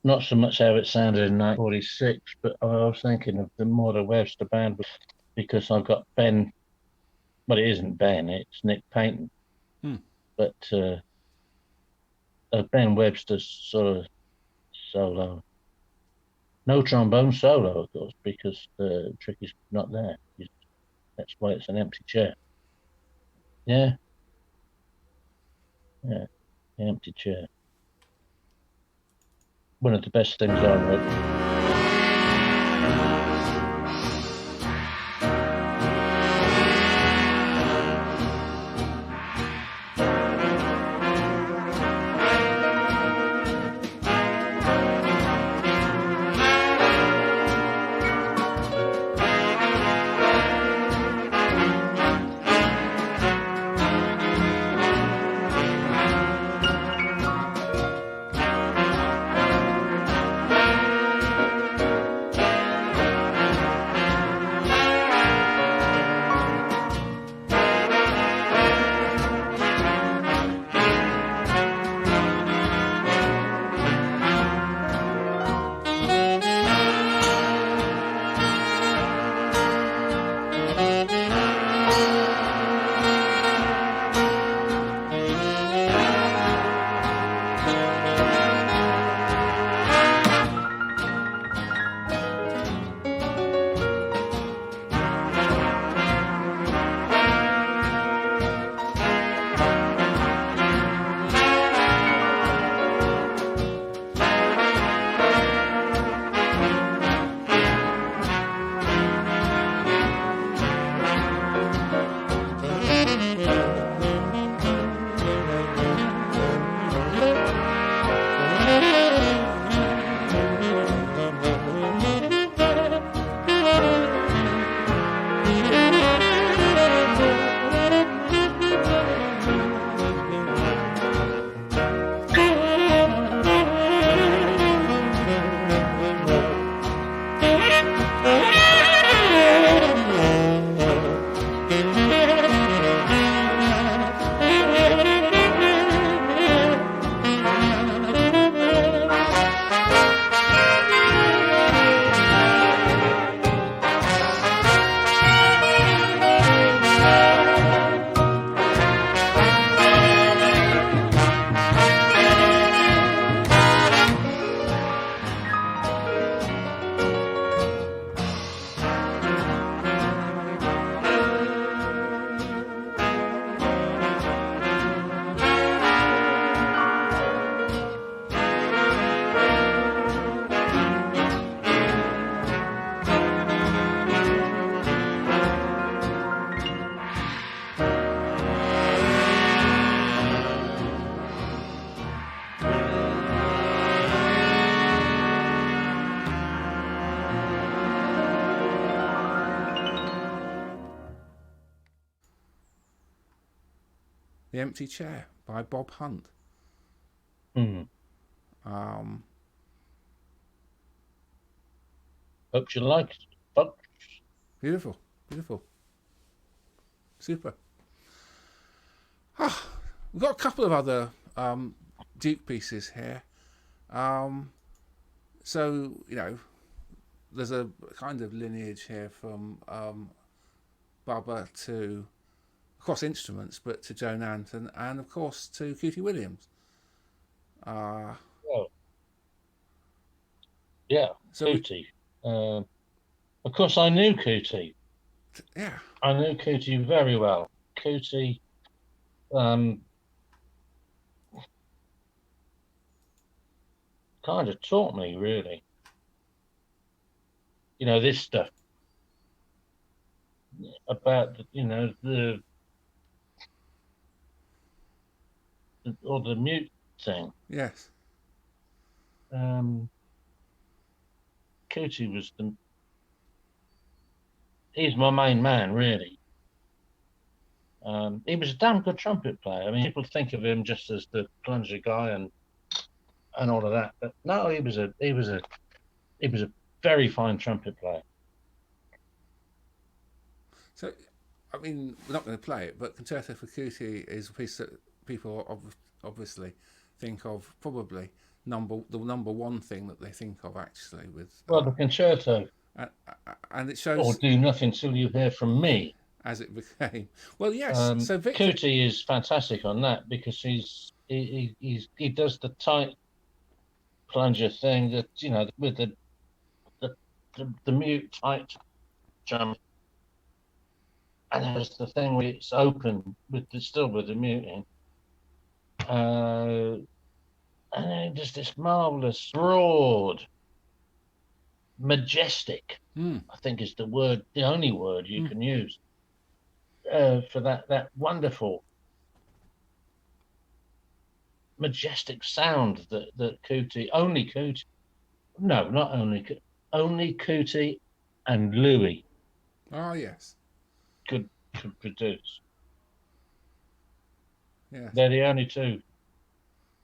not so much how it sounded in 1946, but I was thinking of the Webster band because I've got Ben. Well, it isn't Ben; it's Nick Payton. But Ben Webster's sort of solo. No trombone solo, of course, because Tricky's not there. That's why it's an empty chair. Yeah. Yeah, the empty chair. One of the best things I wrote. The Empty Chair by Bob Hunt. Mm. Um, Hope you like it, folks. Beautiful, beautiful, super. We've got a couple of other Duke pieces here. So, there's a kind of lineage here from Bubba to, across instruments, but to Joan Anton and, of course, to Cootie Williams. Oh. Yeah, So Cootie. Of course, I knew Cootie. Yeah. I knew Cootie very well. Cootie kind of taught me, really. This stuff about, the mute thing. Yes. Cootie he's my main man, really. He was a damn good trumpet player. I mean, people think of him just as the plunger guy and all of that, but no, he was a very fine trumpet player. So, I mean, we're not going to play it, but Concerto for Cootie is a piece that people obviously think of, probably the number one thing that they think of, actually, with the concerto, and it shows. Or Do Nothing Till You Hear From Me, as it became. Well, yes. So Victor Cootie is fantastic on that, because he does the tight plunger thing that with the mute tight jump, and there's the thing where it's open with the muting, and then just this marvelous, broad, majestic. I think is the only word you can use for that wonderful, majestic sound that Cootie, only Cootie and Louis. Oh yes. Could produce. Yes. They're the only two.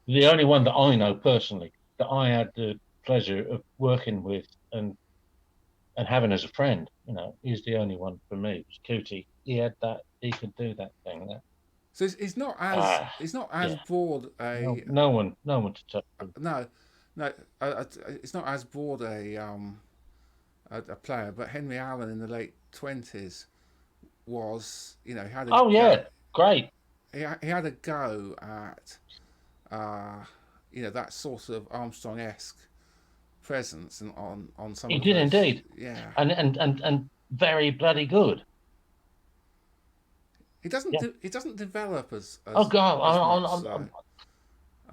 The only one that I know personally that I had the pleasure of working with and having as a friend. He's the only one for me. It was Cootie. He had that. He could do that thing. So it's not as broad a. No one to touch him. No, it's not as broad a player. But Henry Allen in the late 20s was, had a great. He had a go at that sort of Armstrong-esque presence and on some. He did indeed. Yeah. And very bloody good. He doesn't develop as oh God! as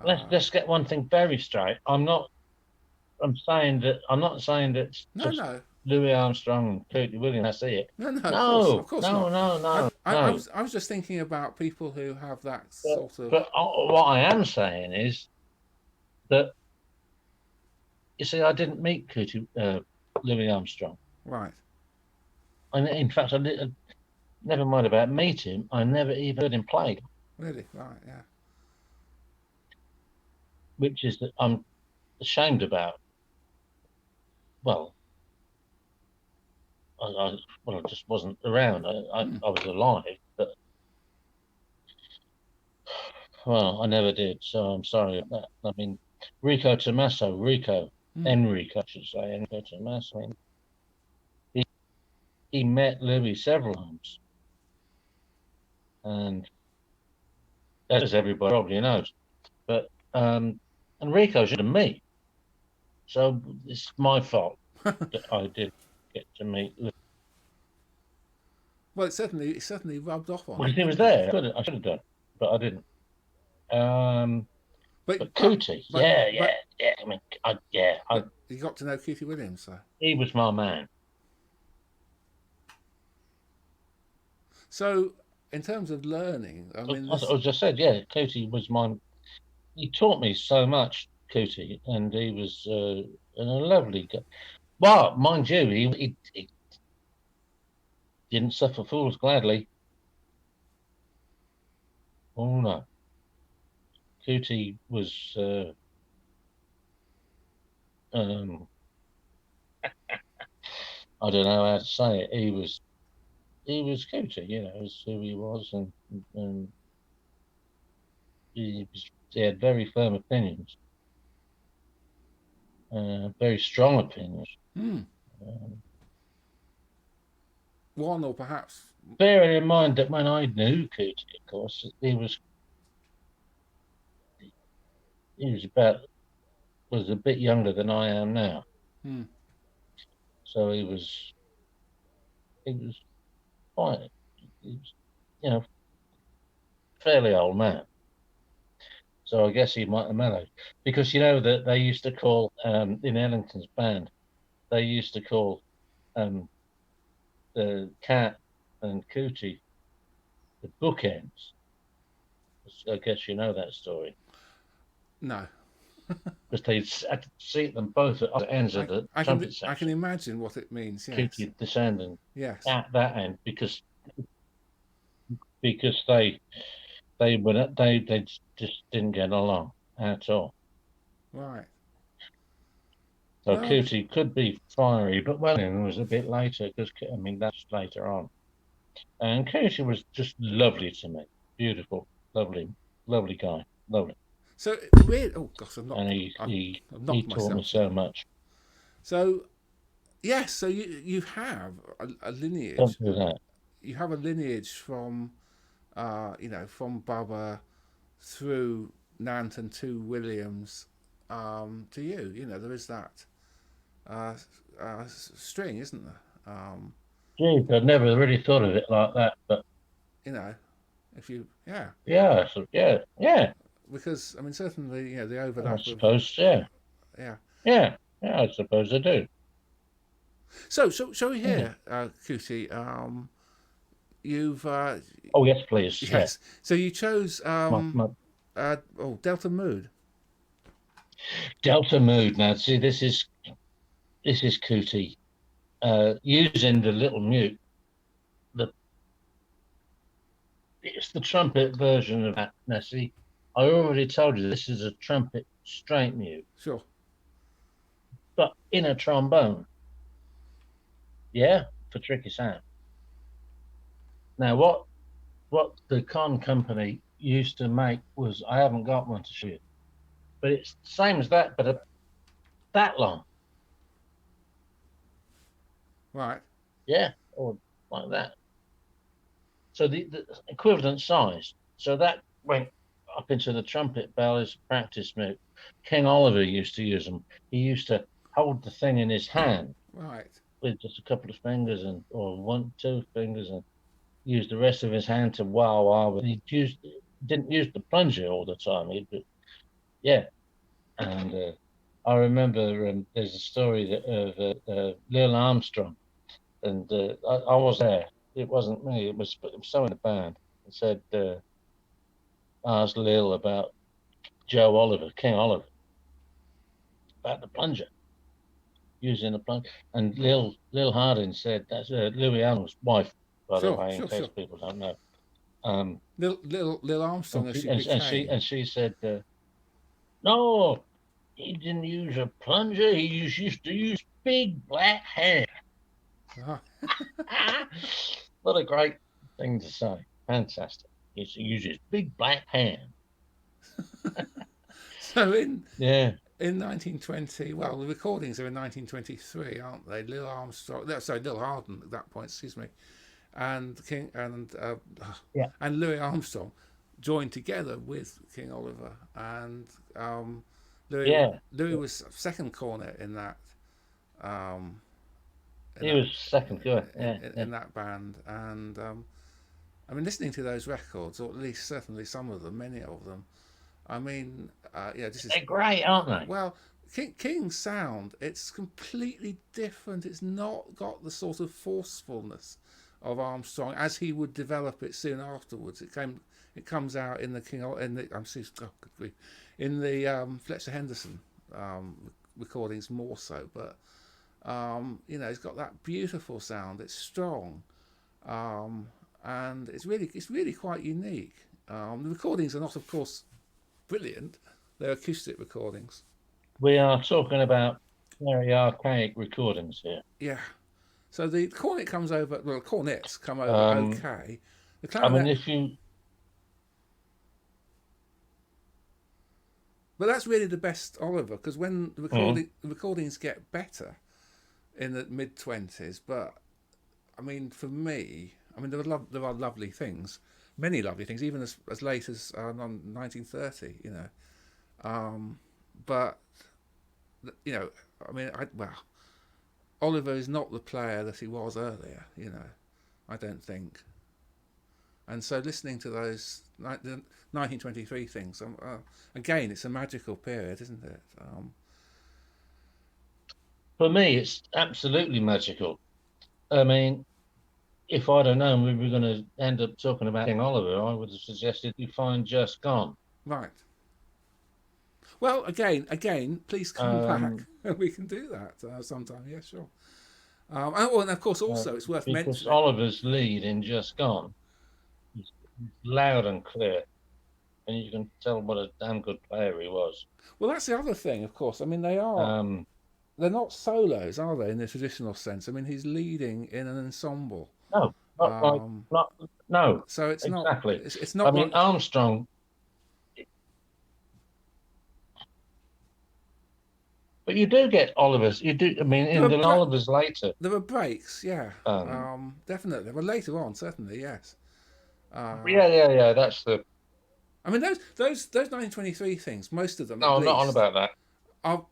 much, let's get one thing very straight. I'm not saying that no. Louis Armstrong and Cootie Williams. I see it. No, of course not. No. I was just thinking about people who have that sort of. But what I am saying is that, you see, I didn't meet Louis Armstrong. Right. And in fact, never mind about meeting him. I never even heard him play. Really? Right. Yeah. Which is that I'm ashamed about. Well, I just wasn't around. I was alive, but I never did. So I'm sorry about that. I mean, Enrico, I should say, Enrico Tommaso. I mean, he met Louis several times, and as everybody probably knows, but Enrico should have me. So it's my fault that I did get to meet Louis. Well, it certainly rubbed off on. Well, he was there. I should have done, but I didn't. But Cootie, yeah. I mean, you got to know Cootie Williams, so he was my man. So, in terms of learning, I mean, as I said, Cootie was mine. He taught me so much, Cootie, and he was a lovely guy. Well, mind you, he didn't suffer fools gladly. Oh no, Cootie was um, I don't know how to say it. He was Cootie, is who he was, and he had very firm opinions, very strong opinions. Hmm. Um, One or perhaps. bearing in mind that when I knew Cootie, of course, he was a bit younger than I am now, Hmm. so he was quite he was you know fairly old man. So I guess he might have mellowed because that they used to call in Ellington's band they used to call um, the Cat and Cootie the bookends. I guess you know that story No. because they had to seat them both at the ends of the trumpet I can section. imagine what it means. Yes. Cootie descending Yes. at that end because they just didn't get along at all. Right. So Well. Cootie could be fiery, but Wellington was a bit later because I mean that's later on. And Cootie was just lovely to me, beautiful, lovely, lovely guy, lovely, So really. Oh gosh, and he I've, he I've he knocked taught me myself there. so much. So yes. So you have a Don't lineage. do that. You have a lineage from from Bubba through Nanton to Williams to you. There is that uh, string, isn't there? Geez, I'd never really thought of it like that, but You know, if you, yeah, yeah, so, yeah, because I mean, certainly, the I overlap of, suppose, yeah, yeah. yeah, yeah, I suppose I do. So, shall we Yeah. hear, Cootie? You've, Oh yes, please, yeah. yes. So you chose, My Delta Mood. Delta Mood. Now, see, this is Cootie using the little mute. The It's the trumpet version of that. Now, see, I already told you this is a trumpet straight mute, Sure. but in a trombone. Yeah, for tricky sound. Now, what the con company used to make was I haven't got one to show you, but it's the same as that, but that long. Right. Yeah, or like that. So the equivalent size. So that went up into the trumpet bell as a practice mute. King Oliver used to use them. He used to hold the thing in his hand Right. with just a couple of fingers or one, two fingers and use the rest of his hand to wow. But didn't use the plunger all the time. Yeah. And I remember there's a story of Lil Armstrong, and I was there. It wasn't me. It was someone in the band. And said, asked Lil about Joe Oliver, King Oliver, about the plunger, using the plunger. And Lil Harding said that's Louis Armstrong's wife, by the Sure. way, in Sure. case Sure. people don't know. Um, Lil Armstrong, and as she, she and she became. and she said, no, he didn't use a plunger. He used to use big black hair. Ah. What a great thing to say. Fantastic. He uses big black hand. So Yeah. in 1920, well, the recordings are in 1923, aren't they? Lil Armstrong, no, sorry, Lil Hardin at that point, excuse me, and King Yeah. and Louis Armstrong joined together with King Oliver, and Yeah. Louis was second cornet in that um, in He that was second good. Yeah. Yeah. in that band, and I mean, listening to those records, or at least certainly some of them, many of them. I mean, this is They're great, aren't they? well, King's sound. It's completely different. It's not got the sort of forcefulness of Armstrong as he would develop it soon afterwards. It comes out in the in the Fletcher Henderson recordings more so, but it's got that beautiful sound. It's strong, and it's really quite unique. The recordings are not, of course, brilliant. They're acoustic recordings. We are talking about very archaic recordings here. Yeah. So the cornet comes over. Well, cornets come over Um, okay. The I mean, clarinet, if you but that's really the best Oliver, because when the recordings get better in the mid-20s. But I mean, for me, I mean, there are lovely things, many lovely things, even as late as 1930. You know, but you know, I mean, Oliver is not the player that he was earlier. You know, I don't think. And so listening to those the 1923 things, again, it's a magical period, isn't it? For me, it's absolutely magical. I mean, if I'd have known we were going to end up talking about King Oliver, I would have suggested you find Just Gone. Right. Well, again, please come back Um, and we can do that sometime. Yeah, sure. And of course, also it's worth because mentioning. Oliver's lead in Just Gone is loud and clear, and you can tell what a damn good player he was. Well, that's the other thing, of course. I mean, Um, they're not solos, are they, in the traditional sense? I mean, he's leading in an ensemble. no, not like, Um, not, no, so exactly. it's I not mean, like Armstrong, but you do get Oliver's. You do. I mean, there in are the Oliver's later. there are breaks, yeah. Um, Definitely. Well, later on, certainly, yes. yeah. That's the. I mean, those 1923 things, most of them at No, I'm not on least, about that.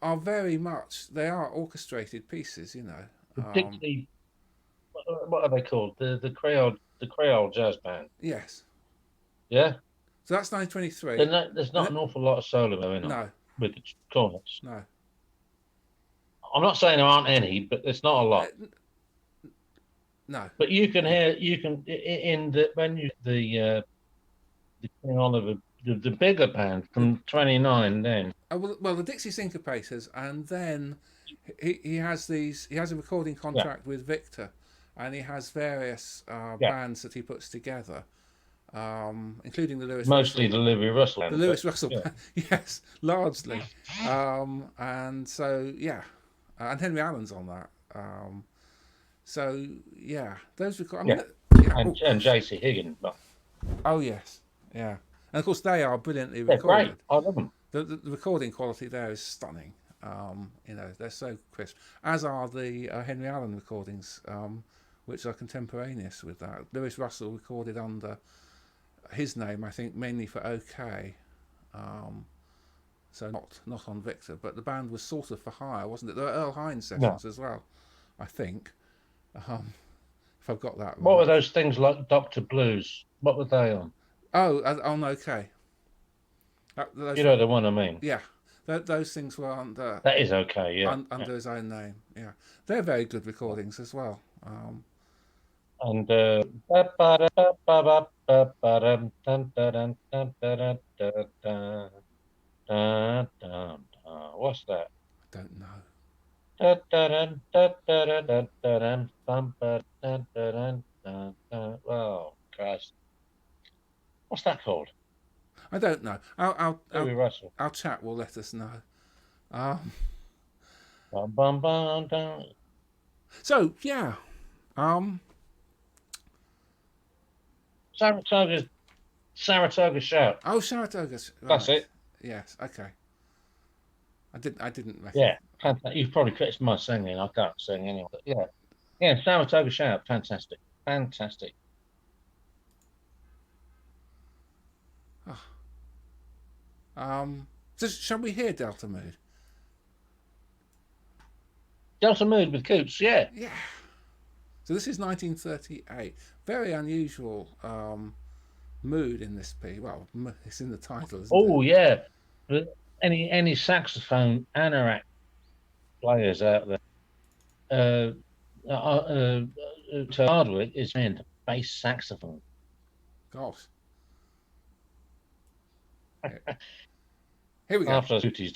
are very much, they are orchestrated pieces, you know. Particularly, what are they called? The Creole jazz band. Yes. Yeah. So that's 1923. There's not an awful lot of solo going on No, with the cornets. no, I'm not saying there aren't any, but it's not a lot. no. But you can in the when you the King Oliver the bigger band from 29 then. Well, the Dixie Syncopators, and then he has these. He has a recording Yeah, contract with Victor, and he has various yeah. bands that he puts together, including the Lewis Mostly Russell, the Louis Russell the band, but Lewis Russell yeah. band. Yes, largely. And so yeah, and Henry Allen's on that. So yeah, those record. I mean, Yeah. yeah. And JC Higgins. But Oh yes, yeah, and of course they are brilliantly they're great. recorded. I love them. The recording quality there is stunning. You know, they're so crisp, as are the Henry Allen recordings, which are contemporaneous with that. Lewis Russell recorded under his name, I think, mainly for OK. So not on Victor, but the band was sort of for hire, wasn't it? There were Earl Hines No. sessions as well, I think. If I've got that What were right. those things like Doctor Blues? What were they on? Oh, on OK. You know the one I mean. Yeah, those things were under That is okay. Yeah. under his own name. Yeah, they're very good recordings as well. And what's that? I don't know. Oh, Christ. What's that called? I don't know. Louis Russell. Our chat will let us know. Um, Bum, bum, bum, dum. so yeah. Saratoga Shout. Oh, Saratoga's. That's Right. it. Yes. Okay. I didn't Yeah. recognize. You've probably criticised my singing. I can't sing anyway. But yeah. Yeah, Saratoga Shout. Fantastic. Fantastic. So shall we hear Delta Mood? Delta Mood with Coots. Yeah. Yeah. So this is 1938. Very unusual mood in this piece. Well, it's in the title, isn't Oh, it? yeah. But any saxophone anorak players out there, to Hardwick is playing bass saxophone. Gosh. Here we go. After duties.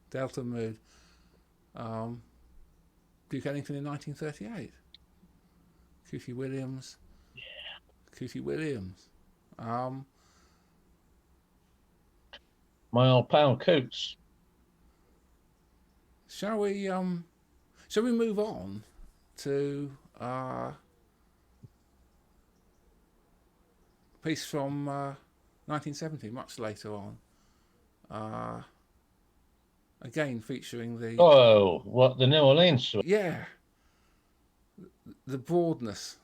Delta Mood. Duke Ellington in 1938. Cootie Williams. Cootie Williams. My old pal Coots. Shall we move on to a piece from 1970, much later on. Again featuring the Oh, what, the New Orleans suite? yeah, the broadness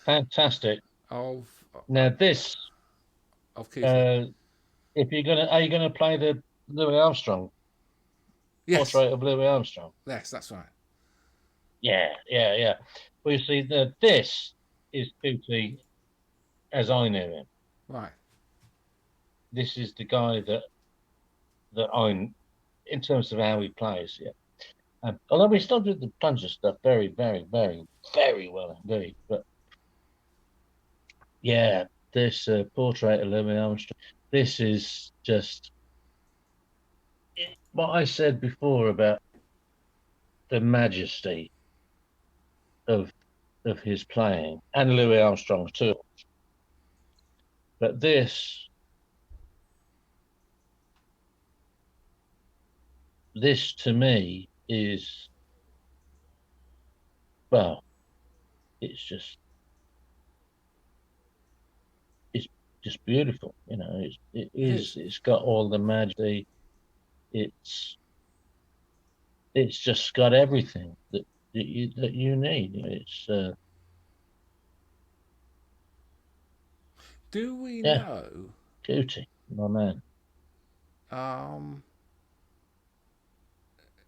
Fantastic. of Now this, Cootie. if you're gonna, are you gonna play the Louis Armstrong Yes, portrait of Louis Armstrong? yes, that's right. Yeah. Well, you see, this is Cootie as I knew him. Right. This is the guy that I'm, in terms of how he plays. Yeah. Although we still do the plunger stuff very, very, very, very well indeed. But yeah, this portrait of Louis Armstrong. This is just what I said before about the majesty of his playing, and Louis Armstrong too. But this to me is, well, it's just beautiful. You know, it's got all the majesty. It's just got everything that you need. It's Do we yeah, know Cootie, my man.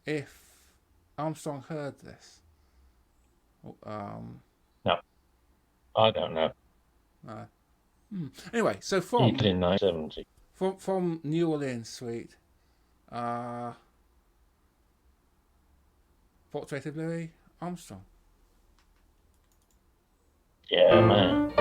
if Armstrong heard this? No, I don't know. Anyway, so He did in 1970. from New Orleans Suite, portrait of Louis Armstrong. Yeah, man.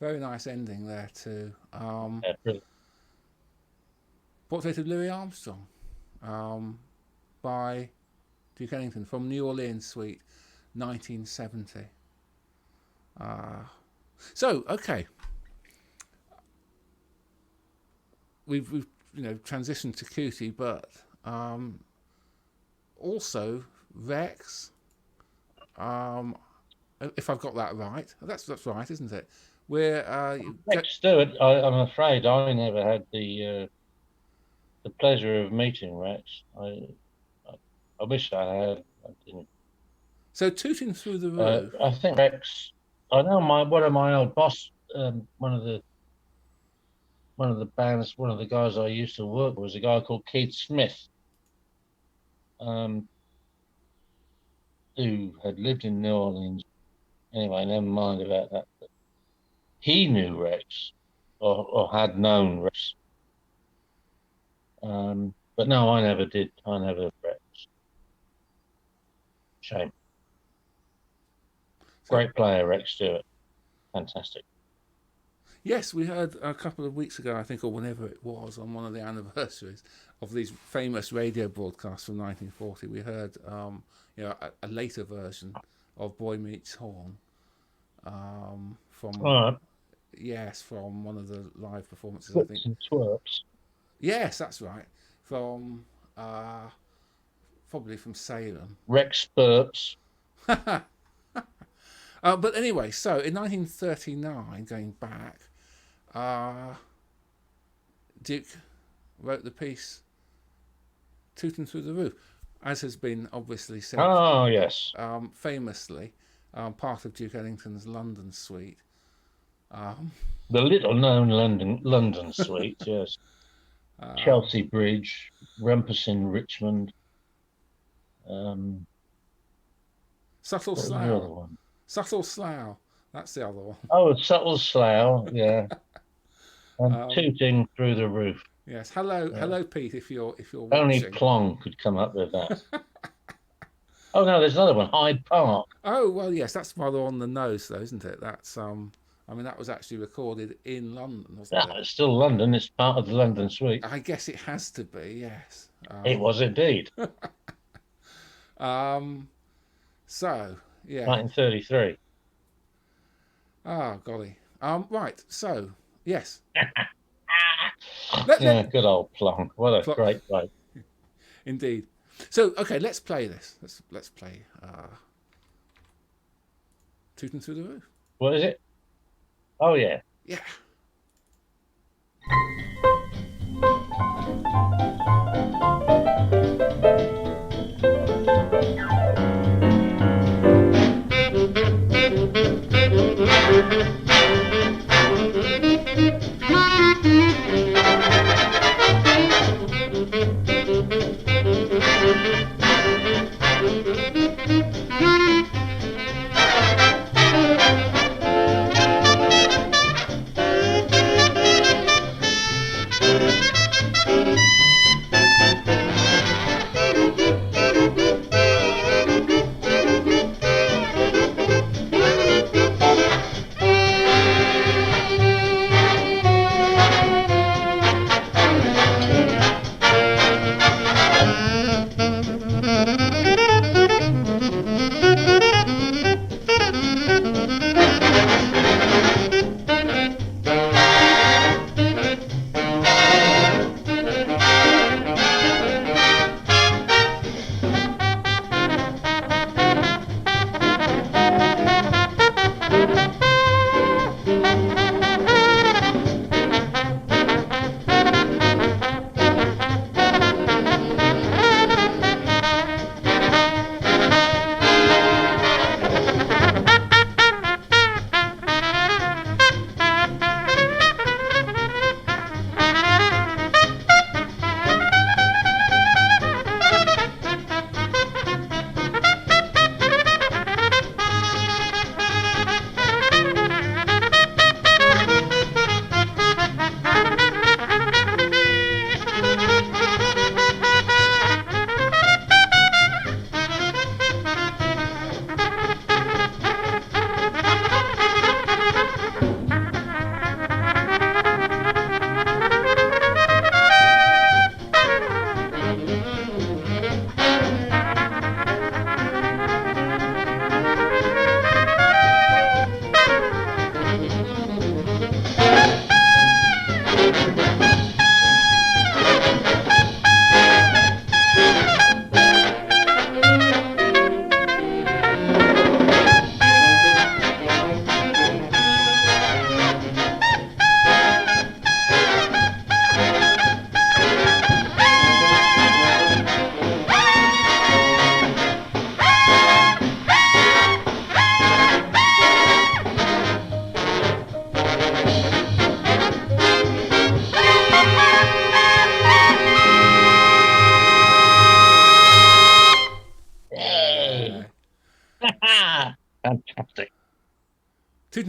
very nice ending there too. Yeah, brilliant. Portrait of Louis Armstrong by Duke Ellington from New Orleans Suite, 1970. So okay, we've transitioned to Cootie, but also Rex. If I've got that right, that's right, isn't it? Where Rex Stewart, I'm afraid I never had the pleasure of meeting Rex. I wish I had. I didn't. so Tooting Through the Roof. I think Rex. I know one of my old boss, one of the bands, one of the guys I used to work with was a guy called Keith Smith, who had lived in New Orleans. Anyway, never mind about that. But he knew Rex, or had known Rex. But no, I never did. I never Rex. Shame. Great player, Rex Stewart. Fantastic. Yes, we heard a couple of weeks ago, I think, or whenever it was, on one of the anniversaries of these famous radio broadcasts from 1940. We heard, a later version of Boy Meets Horn from All right. yes, from one of the live performances. I think. And twerps. Yes, that's right. From probably from Salem. Rex burps. But anyway, so in 1939, going back, Duke wrote the piece Tooting Through the Roof, as has been obviously said Oh, yes. famously, part of Duke Ellington's London Suite. The little-known London suite, yes. Chelsea Bridge, Rumpus in Richmond. Subtle What was the other Slough. one? Subtle Slough. That's the other one. Oh, Subtle Slough, yeah. And Tooting Through the Roof. Yes. Hello, Pete. If you're Only watching. Plong could come up with that. Oh no, there's another one, Hyde Park. Oh well, yes, that's rather on the nose, though, isn't it? That's that was actually recorded in London, wasn't Yeah, it? it's still London. It's part of the London suite. I guess it has to be. Yes. It was indeed. So yeah. 1933. Oh golly. Right. So yes. Yeah, good old Plong. What a great play. Indeed. So okay, let's play this. Let's play Tooting Through the Roof. What is it? Oh yeah. Yeah.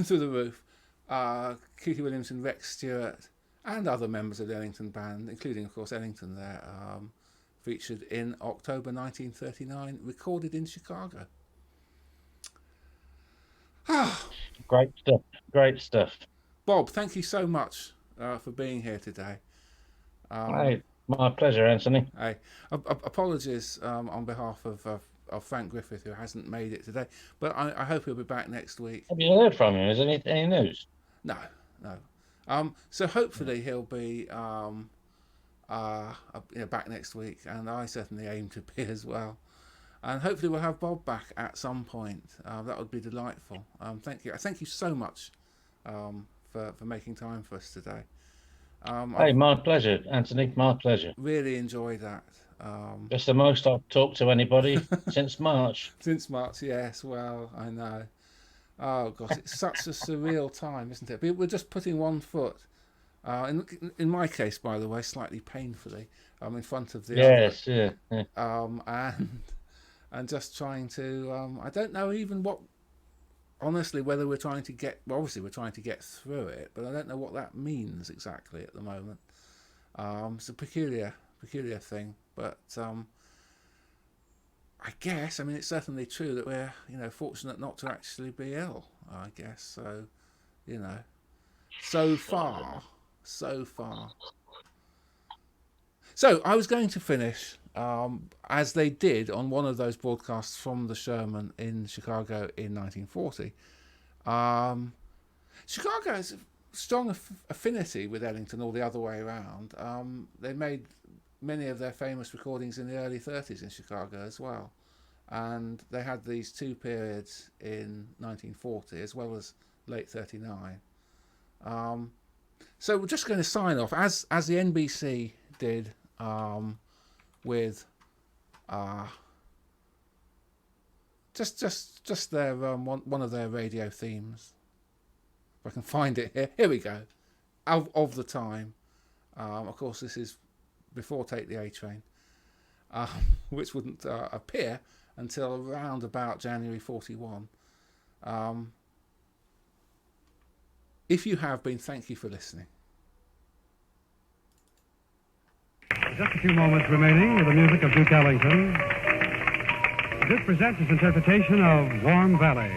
Shooting Through the Roof, Keithy Williams and Rex Stewart, and other members of the Ellington band, including, of course, Ellington there, featured in October 1939, recorded in Chicago. Great stuff. Great stuff. Bob, thank you so much for being here today. Hey, my pleasure, Anthony. Hey, apologies on behalf of Frank Griffith, who hasn't made it today, but I hope he'll be back next week. Have you heard from him? Is any news? No. So hopefully he'll be back next week, and I certainly aim to be as well. And hopefully we'll have Bob back at some point. That would be delightful. Thank you so much for making time for us today. Hey, my pleasure, Anthony. My pleasure. Really enjoyed that. That's the most I've talked to anybody since March. Since March, yes. Well, I know. Oh gosh, it's such a surreal time, isn't it? We're just putting one foot, in my case, by the way, slightly painfully, in front of the other. Yeah. And just trying to, I don't know even what, honestly, whether we're trying to get, well, obviously we're trying to get through it, but I don't know what that means exactly at the moment. It's a peculiar thing, but I guess, I mean, it's certainly true that we're, fortunate not to actually be ill, I guess. So, so far. So I was going to finish, as they did on one of those broadcasts from the Sherman in Chicago in 1940. Chicago has a strong affinity with Ellington all the other way around. They made many of their famous recordings in the early 30s in Chicago as well. And they had these two periods in 1940 as well as late 39. So we're just going to sign off as the NBC did with just their one of their radio themes. If I can find it here. Here we go. Of the time. Of course, this is before Take the A Train, which wouldn't appear until around about January 41. If you have been, thank you for listening. Just a few moments remaining with the music of Duke Ellington. Duke presents his interpretation of Warm Valley.